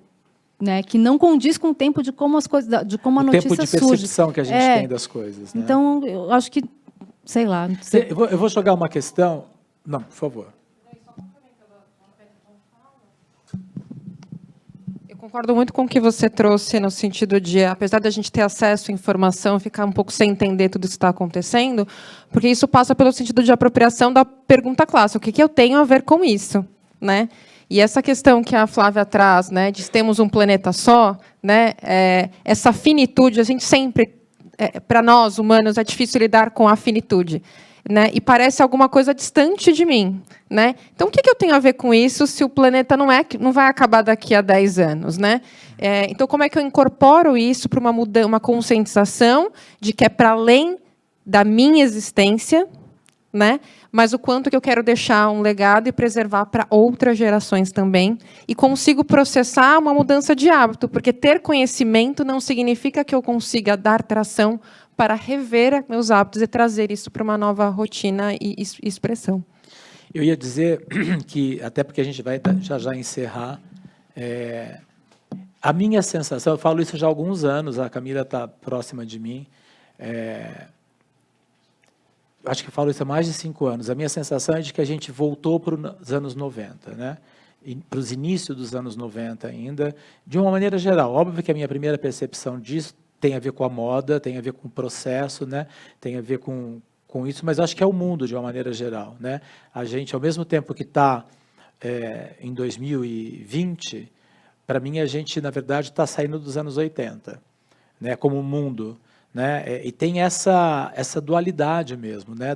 Né, que não condiz com o tempo de como as coisas, de como a notícia surge. O tempo de percepção que a gente tem das coisas. Né? Então, eu acho que sei lá. Eu vou jogar uma questão. Não, por favor. Eu concordo muito com o que você trouxe no sentido de, apesar de a gente ter acesso à informação, ficar um pouco sem entender tudo isso que está acontecendo, porque isso passa pelo sentido de apropriação da pergunta clássica. O que eu tenho a ver com isso? Né? E essa questão que a Flávia traz, né, de termos um planeta só, né, essa finitude, a gente sempre... para nós, humanos, é difícil lidar com a finitude. Né? E parece alguma coisa distante de mim. Né? Então, o que eu tenho a ver com isso se o planeta não vai acabar daqui a 10 anos? Né? Então, como é que eu incorporo isso para uma conscientização de que é para além da minha existência, né? Mas o quanto que eu quero deixar um legado e preservar para outras gerações também, e consigo processar uma mudança de hábito, porque ter conhecimento não significa que eu consiga dar tração para rever meus hábitos e trazer isso para uma nova rotina e expressão. Eu ia dizer que, até porque a gente vai já encerrar, a minha sensação, eu falo isso já há alguns anos, a Camila está próxima de mim, acho que eu falo isso há mais de 5 anos, a minha sensação é de que a gente voltou para os anos 90, né? Para os inícios dos anos 90 ainda, de uma maneira geral. Óbvio que a minha primeira percepção disso tem a ver com a moda, tem a ver com o processo, né? Tem a ver com isso, mas acho que é o mundo de uma maneira geral. Né? A gente, ao mesmo tempo que está em 2020, para mim a gente, na verdade, está saindo dos anos 80, né? Como mundo. Né? E tem essa dualidade mesmo. Né?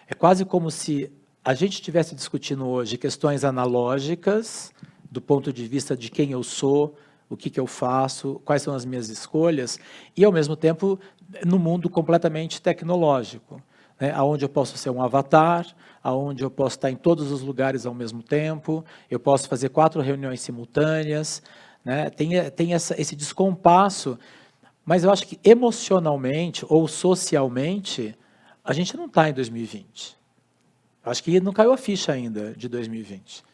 É quase como se a gente estivesse discutindo hoje questões analógicas, do ponto de vista de quem eu sou, o que eu faço, quais são as minhas escolhas, e, ao mesmo tempo, no mundo completamente tecnológico, né? Onde eu posso ser um avatar, onde eu posso estar em todos os lugares ao mesmo tempo, eu posso fazer 4 reuniões simultâneas. Né? Tem esse descompasso. Mas eu acho que emocionalmente ou socialmente, a gente não está em 2020. Eu acho que não caiu a ficha ainda de 2020.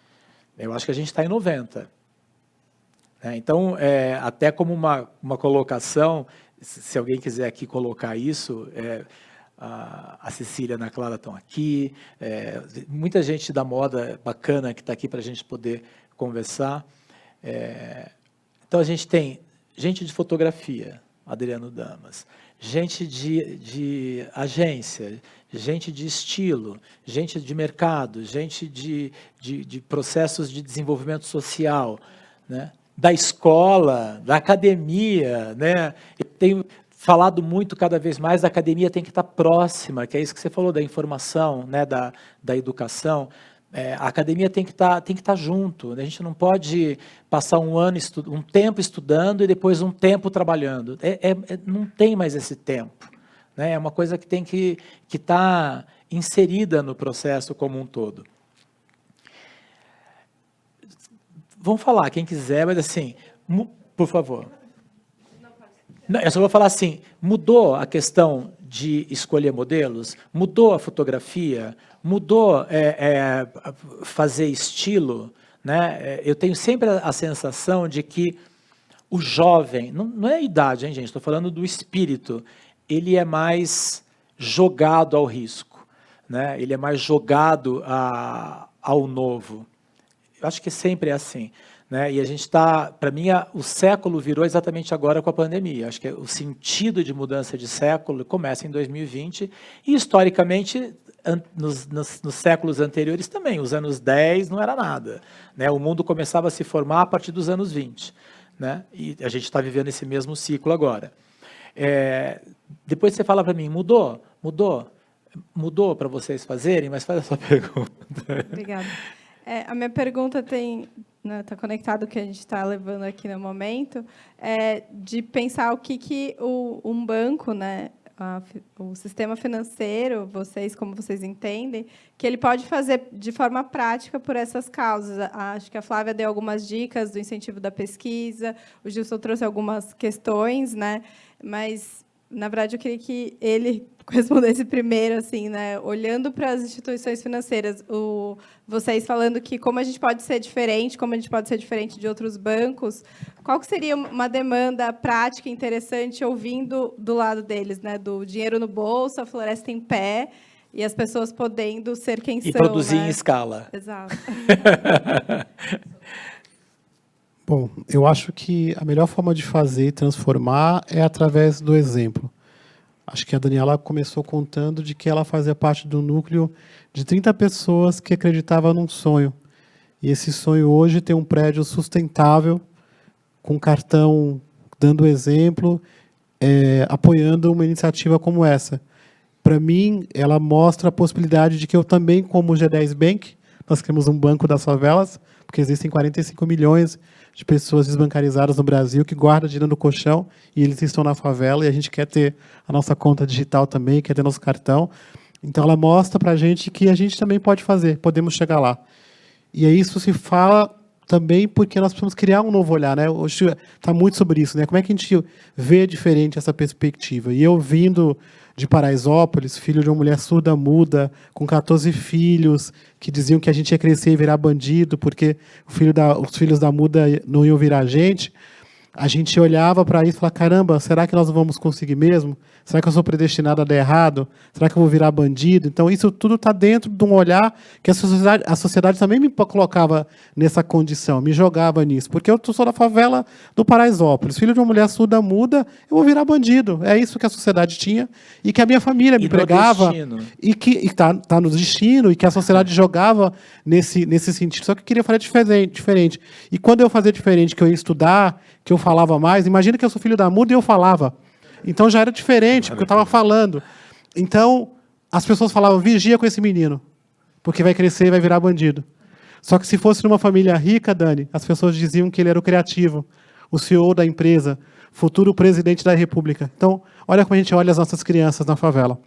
Eu acho que a gente está em 90. Então, até como uma colocação, se alguém quiser aqui colocar isso, a Cecília e a Ana Clara estão aqui, muita gente da moda bacana que está aqui para a gente poder conversar. Então, a gente tem gente de fotografia, Adriano Damas, gente de agência, gente de estilo, gente de mercado, gente de processos de desenvolvimento social, né? Da escola, da academia. Né? Eu tenho falado muito, cada vez mais, da academia tem que estar próxima, que é isso que você falou, da informação, né? da educação. A academia tem que estar junto. Né? A gente não pode passar um tempo estudando e depois um tempo trabalhando. Não tem mais esse tempo. Né? É uma coisa que tem que estar inserida no processo como um todo. Vamos falar, quem quiser, mas assim, por favor. Não, eu só vou falar assim, mudou a questão de escolher modelos, mudou a fotografia, mudou fazer estilo. Né? Eu tenho sempre a sensação de que o jovem, não é a idade, hein, gente? Estou falando do espírito, ele é mais jogado ao risco. Né? Ele é mais jogado ao novo. Eu acho que sempre é assim. Né? E a gente está, para mim, o século virou exatamente agora com a pandemia. Acho que o sentido de mudança de século começa em 2020 e, historicamente, nos séculos anteriores também. Os anos 10 não era nada. Né? O mundo começava a se formar a partir dos anos 20. Né? E a gente está vivendo esse mesmo ciclo agora. Depois você fala para mim, mudou? Mudou para vocês fazerem? Mas faz a sua pergunta. Obrigada. A minha pergunta está conectado com o que a gente está levando aqui no momento, de pensar o que um banco, né, o sistema financeiro, como vocês entendem, que ele pode fazer de forma prática por essas causas. Acho que a Flávia deu algumas dicas do incentivo da pesquisa, o Gilson trouxe algumas questões, né, mas, na verdade, eu queria que ele respondesse primeiro, assim, né, olhando para as instituições financeiras, vocês falando que como a gente pode ser diferente de outros bancos, qual que seria uma demanda prática interessante, ouvindo do lado deles, né, do dinheiro no bolso, a floresta em pé, e as pessoas podendo ser quem são. E produzir, né? Em escala. Exato. Bom, eu acho que a melhor forma de fazer e transformar é através do exemplo. Acho que a Daniela começou contando de que ela fazia parte do núcleo de 30 pessoas que acreditavam num sonho. E esse sonho hoje tem um prédio sustentável, com cartão dando exemplo, apoiando uma iniciativa como essa. Para mim, ela mostra a possibilidade de que eu também, como o G10 Bank, nós criamos um banco das favelas, porque existem 45 milhões de pessoas desbancarizadas no Brasil que guardam dinheiro no colchão e eles estão na favela e a gente quer ter a nossa conta digital também, quer ter nosso cartão. Então, ela mostra para a gente que a gente também pode fazer, podemos chegar lá. E aí isso se fala também porque nós precisamos criar um novo olhar. Né? Hoje está muito sobre isso. Né? Como é que a gente vê diferente essa perspectiva? E eu vindo de Paraisópolis, filho de uma mulher surda-muda, com 14 filhos, que diziam que a gente ia crescer e virar bandido, porque os filhos da muda não iam virar gente olhava para isso e falava, caramba, será que nós vamos conseguir mesmo? Será que eu sou predestinado a dar errado? Será que eu vou virar bandido? Então, isso tudo está dentro de um olhar que a sociedade também me colocava nessa condição, me jogava nisso. Porque eu sou da favela do Paraisópolis, filho de uma mulher surda-muda, eu vou virar bandido. É isso que a sociedade tinha e que a minha família me pregava. E que está no destino e que a sociedade jogava nesse sentido. Só que eu queria fazer diferente. E quando eu fazia diferente, que eu ia estudar, que eu falava mais, imagina que eu sou filho da muda e eu falava. Então já era diferente, porque eu estava falando. Então, as pessoas falavam, vigia com esse menino, porque vai crescer e vai virar bandido. Só que se fosse numa família rica, Dani, as pessoas diziam que ele era o criativo, o CEO da empresa, futuro presidente da República. Então, olha como a gente olha as nossas crianças na favela.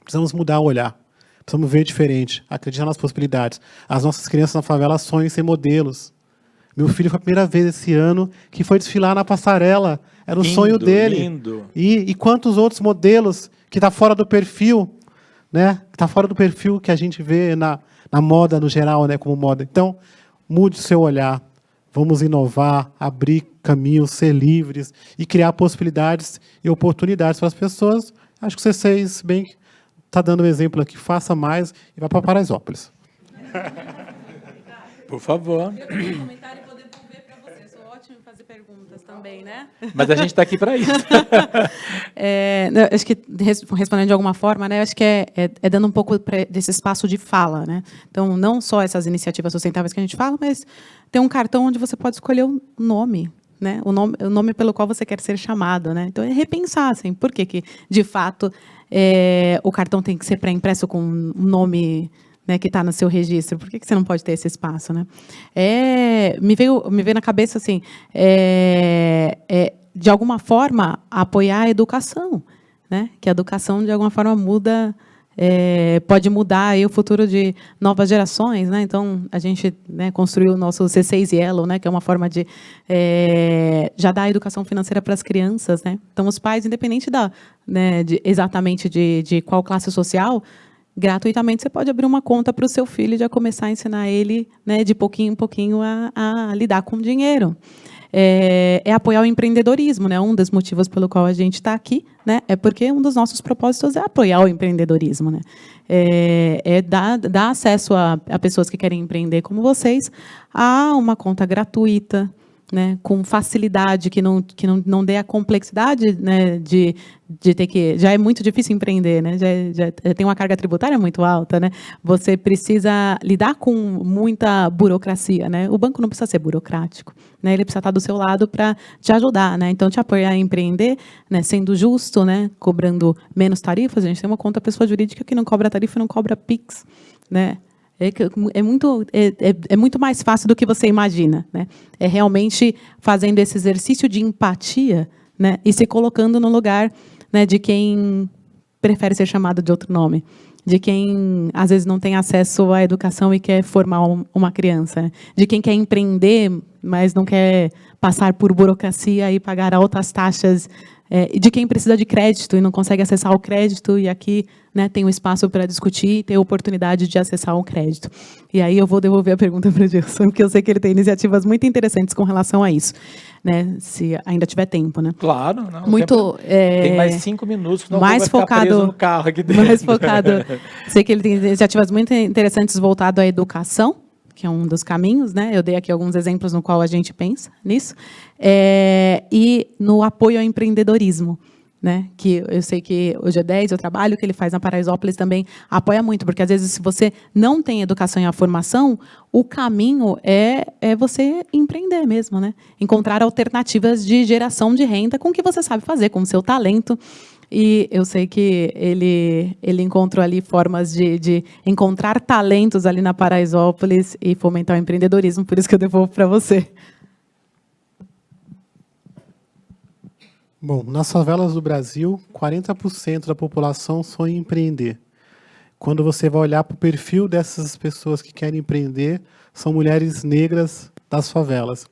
Precisamos mudar o olhar. Precisamos ver diferente, acreditar nas possibilidades. As nossas crianças na favela sonham em ser modelos. Meu filho foi a primeira vez esse ano que foi desfilar na passarela. Era o sonho dele. Lindo. E quantos outros modelos que está fora do perfil, né? Que está fora do perfil que a gente vê na moda no geral, né? Como moda. Então, mude o seu olhar. Vamos inovar, abrir caminhos, ser livres e criar possibilidades e oportunidades para as pessoas. Acho que vocês bem está dando um exemplo aqui. Faça mais e vá para Paraisópolis. Por favor. Eu tenho um comentário e vou devolver para você. Eu sou ótima em fazer perguntas. perguntas também, né? Mas a gente está aqui para isso. Acho que, respondendo de alguma forma, né, acho que é dando um pouco desse espaço de fala. Né? Então, não só essas iniciativas sustentáveis que a gente fala, mas tem um cartão onde você pode escolher o nome. Né? O nome pelo qual você quer ser chamado. Né? Então, é repensar, assim, por que de fato, o cartão tem que ser pré-impresso com um nome, né, que está no seu registro. Por que você não pode ter esse espaço? Né? Me veio na cabeça, assim, de alguma forma, apoiar a educação. Né? Que a educação, de alguma forma, pode mudar aí o futuro de novas gerações. Né? Então, a gente, né, construiu o nosso C6 Yellow, né, que é uma forma de já dar educação financeira para as crianças. Né? Então, os pais, independente exatamente de qual classe social, gratuitamente você pode abrir uma conta para o seu filho e já começar a ensinar ele, né, de pouquinho em pouquinho a lidar com dinheiro. Apoiar o empreendedorismo, né? Um dos motivos pelo qual a gente está aqui, né? É porque um dos nossos propósitos é apoiar o empreendedorismo, né? Dar acesso a pessoas que querem empreender como vocês a uma conta gratuita, né? Com facilidade, que não dê a complexidade, né? de ter que... Já é muito difícil empreender, né? Já tem uma carga tributária muito alta, né? Você precisa lidar com muita burocracia, né? O banco não precisa ser burocrático, né? Ele precisa estar do seu lado para te ajudar, né? Então, te apoiar a empreender, né? Sendo justo, né? Cobrando menos tarifas. A gente tem uma conta pessoa jurídica que não cobra tarifa e não cobra PIX, né? É muito mais fácil do que você imagina. Né? É realmente fazendo esse exercício de empatia, né? E se colocando no lugar, né, de quem prefere ser chamado de outro nome, de quem, às vezes, não tem acesso à educação e quer formar uma criança, né? De quem quer empreender, mas não quer passar por burocracia e pagar altas taxas, de quem precisa de crédito e não consegue acessar o crédito, e aqui, né, tem um espaço para discutir e ter oportunidade de acessar o crédito. E aí eu vou devolver a pergunta para o Gilson, porque eu sei que ele tem iniciativas muito interessantes com relação a isso, né, se ainda tiver tempo. Né? Claro. Não, muito, tem mais 5 minutos, senão mais eu vou ficar preso no carro aqui dentro. Mais focado. Sei que ele tem iniciativas muito interessantes voltado à educação, que é um dos caminhos, né? Eu dei aqui alguns exemplos no qual a gente pensa nisso, e no apoio ao empreendedorismo, né? Que eu sei que o G10, o trabalho que ele faz na Paraisópolis também apoia muito, porque às vezes se você não tem educação e a formação, o caminho é você empreender mesmo, né? Encontrar alternativas de geração de renda com o que você sabe fazer, com o seu talento. E eu sei que ele encontrou ali formas de encontrar talentos ali na Paraisópolis e fomentar o empreendedorismo, por isso que eu devolvo para você. Bom, nas favelas do Brasil, 40% da população sonha em empreender. Quando você vai olhar para o perfil dessas pessoas que querem empreender, são mulheres negras das favelas.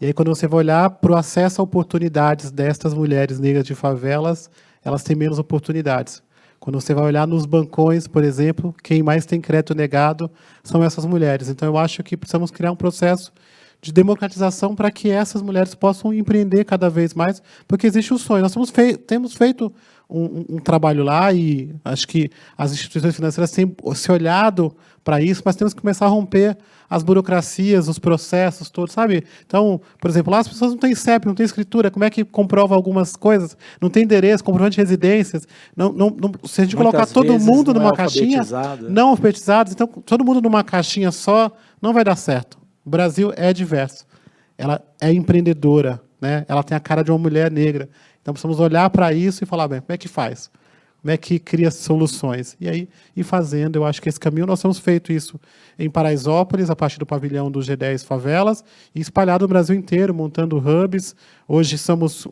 E aí, quando você vai olhar para o acesso a oportunidades destas mulheres negras de favelas, elas têm menos oportunidades. Quando você vai olhar nos bancões, por exemplo, quem mais tem crédito negado são essas mulheres. Então, eu acho que precisamos criar um processo de democratização para que essas mulheres possam empreender cada vez mais, porque existe o sonho. Nós temos feito um trabalho lá e acho que as instituições financeiras têm se olhado para isso, mas temos que começar a romper as burocracias, os processos todos, sabe? Então, por exemplo, lá as pessoas não têm CEP, não têm escritura, como é que comprova algumas coisas? Não tem endereço, comprovante de residências. Se a gente colocar todo mundo numa caixinha, não alfabetizados, então todo mundo numa caixinha só, não vai dar certo. O Brasil é diverso. Ela é empreendedora, né? Ela tem a cara de uma mulher negra. Então, precisamos olhar para isso e falar, bem, como é que faz? Como é que cria soluções? E aí, ir fazendo, eu acho que esse caminho, nós temos feito isso em Paraisópolis, a partir do pavilhão do G10 Favelas, e espalhado no Brasil inteiro, montando hubs. Hoje somos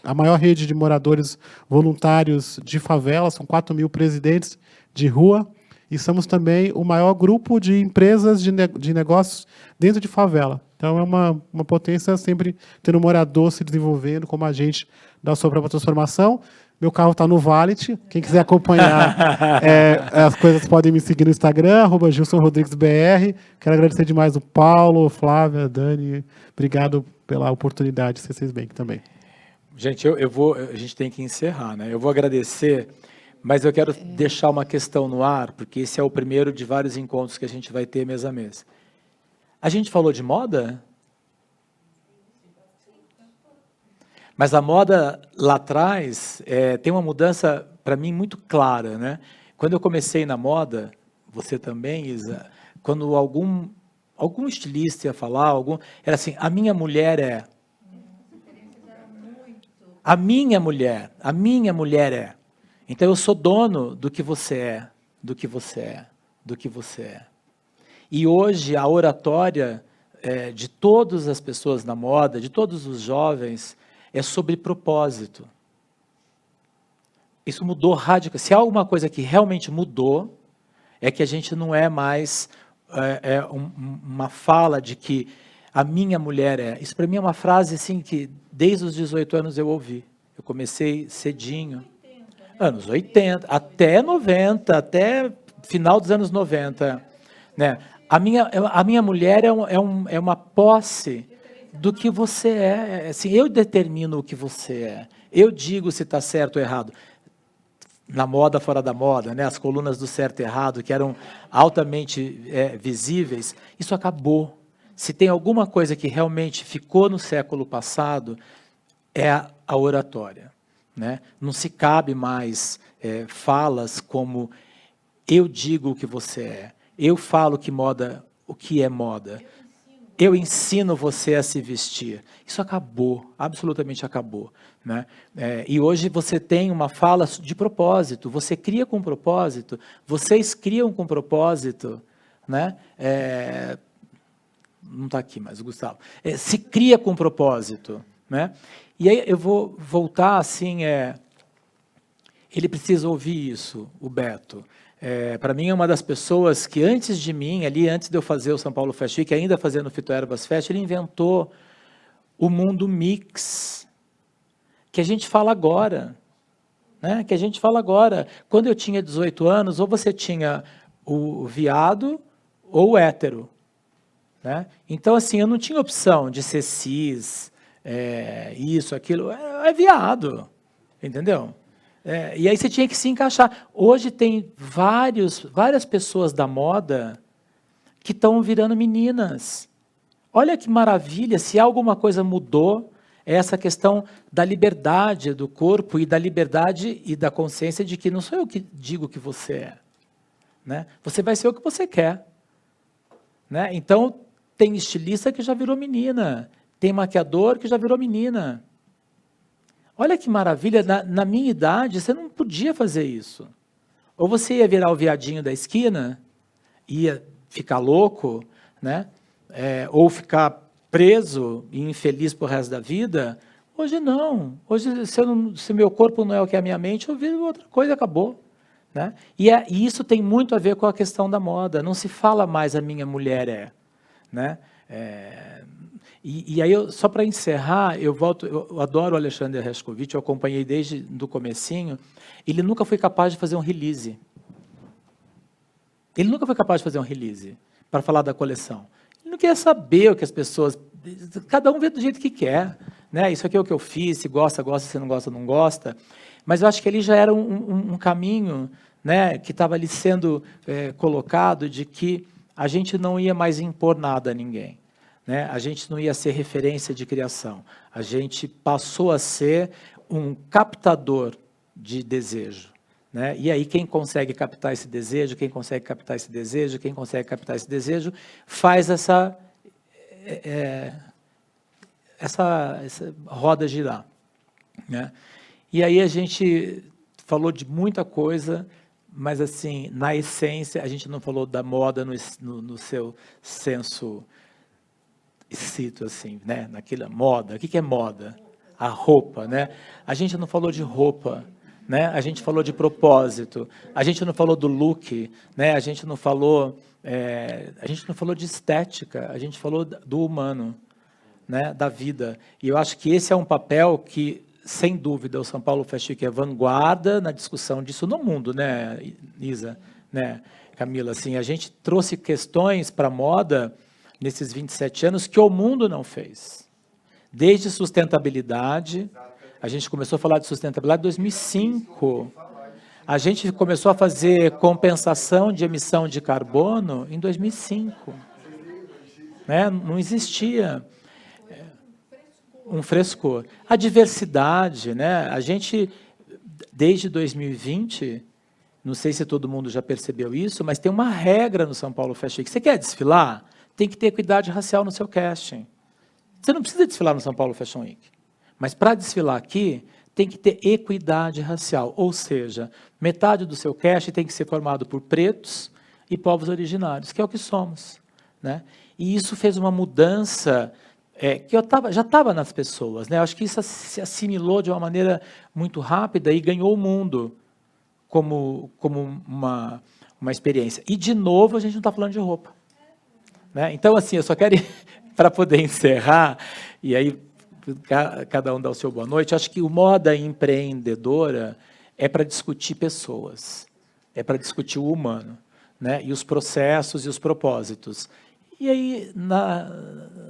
a maior rede de moradores voluntários de favelas, são 4.000 presidentes de rua, e somos também o maior grupo de empresas de negócios dentro de favela. Então, é uma potência sempre tendo morador se desenvolvendo como agente da sua própria transformação. Meu carro está no Valet. Quem quiser acompanhar as coisas podem me seguir no Instagram, @GilsonRodriguesBR. Quero agradecer demais o Paulo, Flávia, Dani. Obrigado pela oportunidade de vocês bem aqui também. Gente, a gente tem que encerrar, né? Eu vou agradecer, mas eu quero deixar uma questão no ar, porque esse é o primeiro de vários encontros que a gente vai ter mês a mês. A gente falou de moda? Mas a moda lá atrás tem uma mudança, para mim, muito clara, né? Quando eu comecei na moda, você também, Isa, quando algum estilista ia falar, era assim, a minha mulher é... A minha mulher é. Então, eu sou dono do que você é, do que você é, do que você é. E hoje, a oratória de todas as pessoas na moda, de todos os jovens, é sobre propósito. Isso mudou radicalmente. Se há alguma coisa que realmente mudou, é que a gente não é mais uma fala de que a minha mulher é. Isso para mim é uma frase assim que desde os 18 anos eu ouvi. Eu comecei cedinho. Anos 80, até 90, até final dos anos 90. Né? A minha mulher é uma posse do que você é. Assim, eu determino o que você é. Eu digo se está certo ou errado. Na moda, fora da moda, né? As colunas do certo e errado, que eram altamente visíveis, isso acabou. Se tem alguma coisa que realmente ficou no século passado, é a oratória. Né? Não se cabe mais falas como eu digo o que você é, eu falo o que é moda, eu ensino você a se vestir. Isso acabou, absolutamente acabou. Né? E hoje você tem uma fala de propósito, você cria com propósito, vocês criam com propósito, né? Não está aqui mais o Gustavo, se cria com propósito. Né? E aí eu vou voltar assim, ele precisa ouvir isso, o Beto. Para mim é uma das pessoas que antes de mim, antes de eu fazer o São Paulo Fashion Week, ainda fazendo o Fitoerbas Fest, ele inventou o mundo mix, que a gente fala agora. Né? Que a gente fala agora. Quando eu tinha 18 anos, ou você tinha o viado ou o hétero. Né? Então, assim, eu não tinha opção de ser cis, isso, aquilo, é viado, entendeu? E aí você tinha que se encaixar. Hoje tem várias pessoas da moda que estão virando meninas. Olha que maravilha, se alguma coisa mudou, é essa questão da liberdade do corpo e da liberdade e da consciência de que não sou eu que digo que você é. Né? Você vai ser o que você quer. Né? Então, tem estilista que já virou menina, tem maquiador que já virou menina. Olha que maravilha, na minha idade, você não podia fazer isso. Ou você ia virar o viadinho da esquina, ia ficar louco, né? Ou ficar preso e infeliz pro resto da vida. Hoje não. Hoje, se meu corpo não é o que é a minha mente, eu viro outra coisa e acabou. Né? E isso tem muito a ver com a questão da moda. Não se fala mais a minha mulher é. Né? E aí, só para encerrar, eu adoro o Alexander Hershkovich, eu acompanhei desde o comecinho. Ele nunca foi capaz de fazer um release. Ele nunca foi capaz de fazer um release para falar da coleção. Ele não quer saber o que as pessoas... Cada um vê do jeito que quer. Né? Isso aqui é o que eu fiz, se gosta, gosta, se não gosta, não gosta. Mas eu acho que ali já era um caminho, né, que estava ali sendo colocado de que a gente não ia mais impor nada a ninguém. Né? A gente não ia ser referência de criação. A gente passou a ser um captador de desejo. Né? E aí quem consegue captar esse desejo, faz essa roda girar. Né? E aí a gente falou de muita coisa, mas assim, na essência, a gente não falou da moda no seu senso cito assim, né? Naquela moda. O que é moda? A roupa, né? A gente não falou de roupa, né? A gente falou de propósito. A gente não falou do look, né? A gente não falou de estética. A gente falou do humano, né? Da vida. E eu acho que esse é um papel que, sem dúvida, o São Paulo Fashion Week é vanguarda na discussão disso no mundo, né, Isa, né, Camila? Assim, a gente trouxe questões para a moda nesses 27 anos que o mundo não fez. Desde sustentabilidade, a gente começou a falar de sustentabilidade em 2005. A gente começou a fazer compensação de emissão de carbono em 2005. Né? Não existia. um frescor. A diversidade, né? A gente, desde 2020, não sei se todo mundo já percebeu isso, mas tem uma regra no São Paulo Fashion Week. Você quer desfilar? Tem que ter equidade racial no seu casting. Você não precisa desfilar no São Paulo Fashion Week. Mas, para desfilar aqui, tem que ter equidade racial. Ou seja, metade do seu casting tem que ser formado por pretos e povos originários, que é o que somos, né? E isso fez uma mudança que já estava nas pessoas, né? Acho que isso se assimilou de uma maneira muito rápida e ganhou o mundo como uma experiência. E, de novo, a gente não está falando de roupa, né? Então, assim, eu só quero, para poder encerrar, e aí cada um dá o seu boa noite, acho que o Moda Empreendedora é para discutir pessoas, é para discutir o humano, né? E os processos e os propósitos. E aí,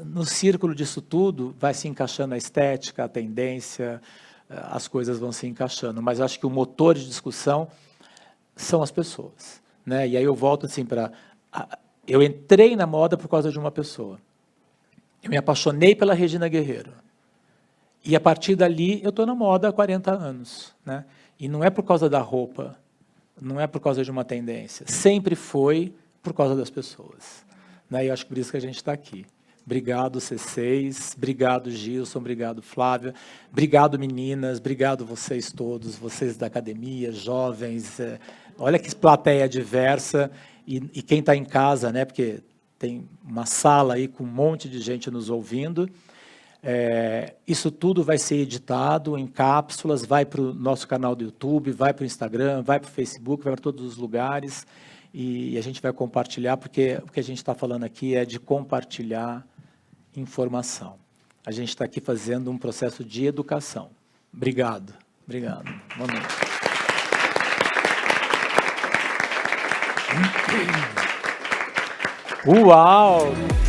no círculo disso tudo, vai se encaixando a estética, a tendência, as coisas vão se encaixando. Mas acho que o motor de discussão são as pessoas, né? E aí eu volto assim para... Eu entrei na moda por causa de uma pessoa. Eu me apaixonei pela Regina Guerreiro. E, a partir dali, eu estou na moda há 40 anos, né? E não é por causa da roupa, não é por causa de uma tendência. Sempre foi por causa das pessoas, né? E eu acho que por isso que a gente está aqui. Obrigado, C6, obrigado, Gilson, obrigado, Flávia, obrigado, meninas, obrigado vocês todos, vocês da academia, jovens. Olha que plateia diversa. E quem está em casa, né? Porque tem uma sala aí com um monte de gente nos ouvindo. Isso tudo vai ser editado em cápsulas, vai para o nosso canal do YouTube, vai para o Instagram, vai para o Facebook, vai para todos os lugares, e a gente vai compartilhar, porque o que a gente está falando aqui é de compartilhar informação. A gente está aqui fazendo um processo de educação. Obrigado. Obrigado. Boa noite. Uau!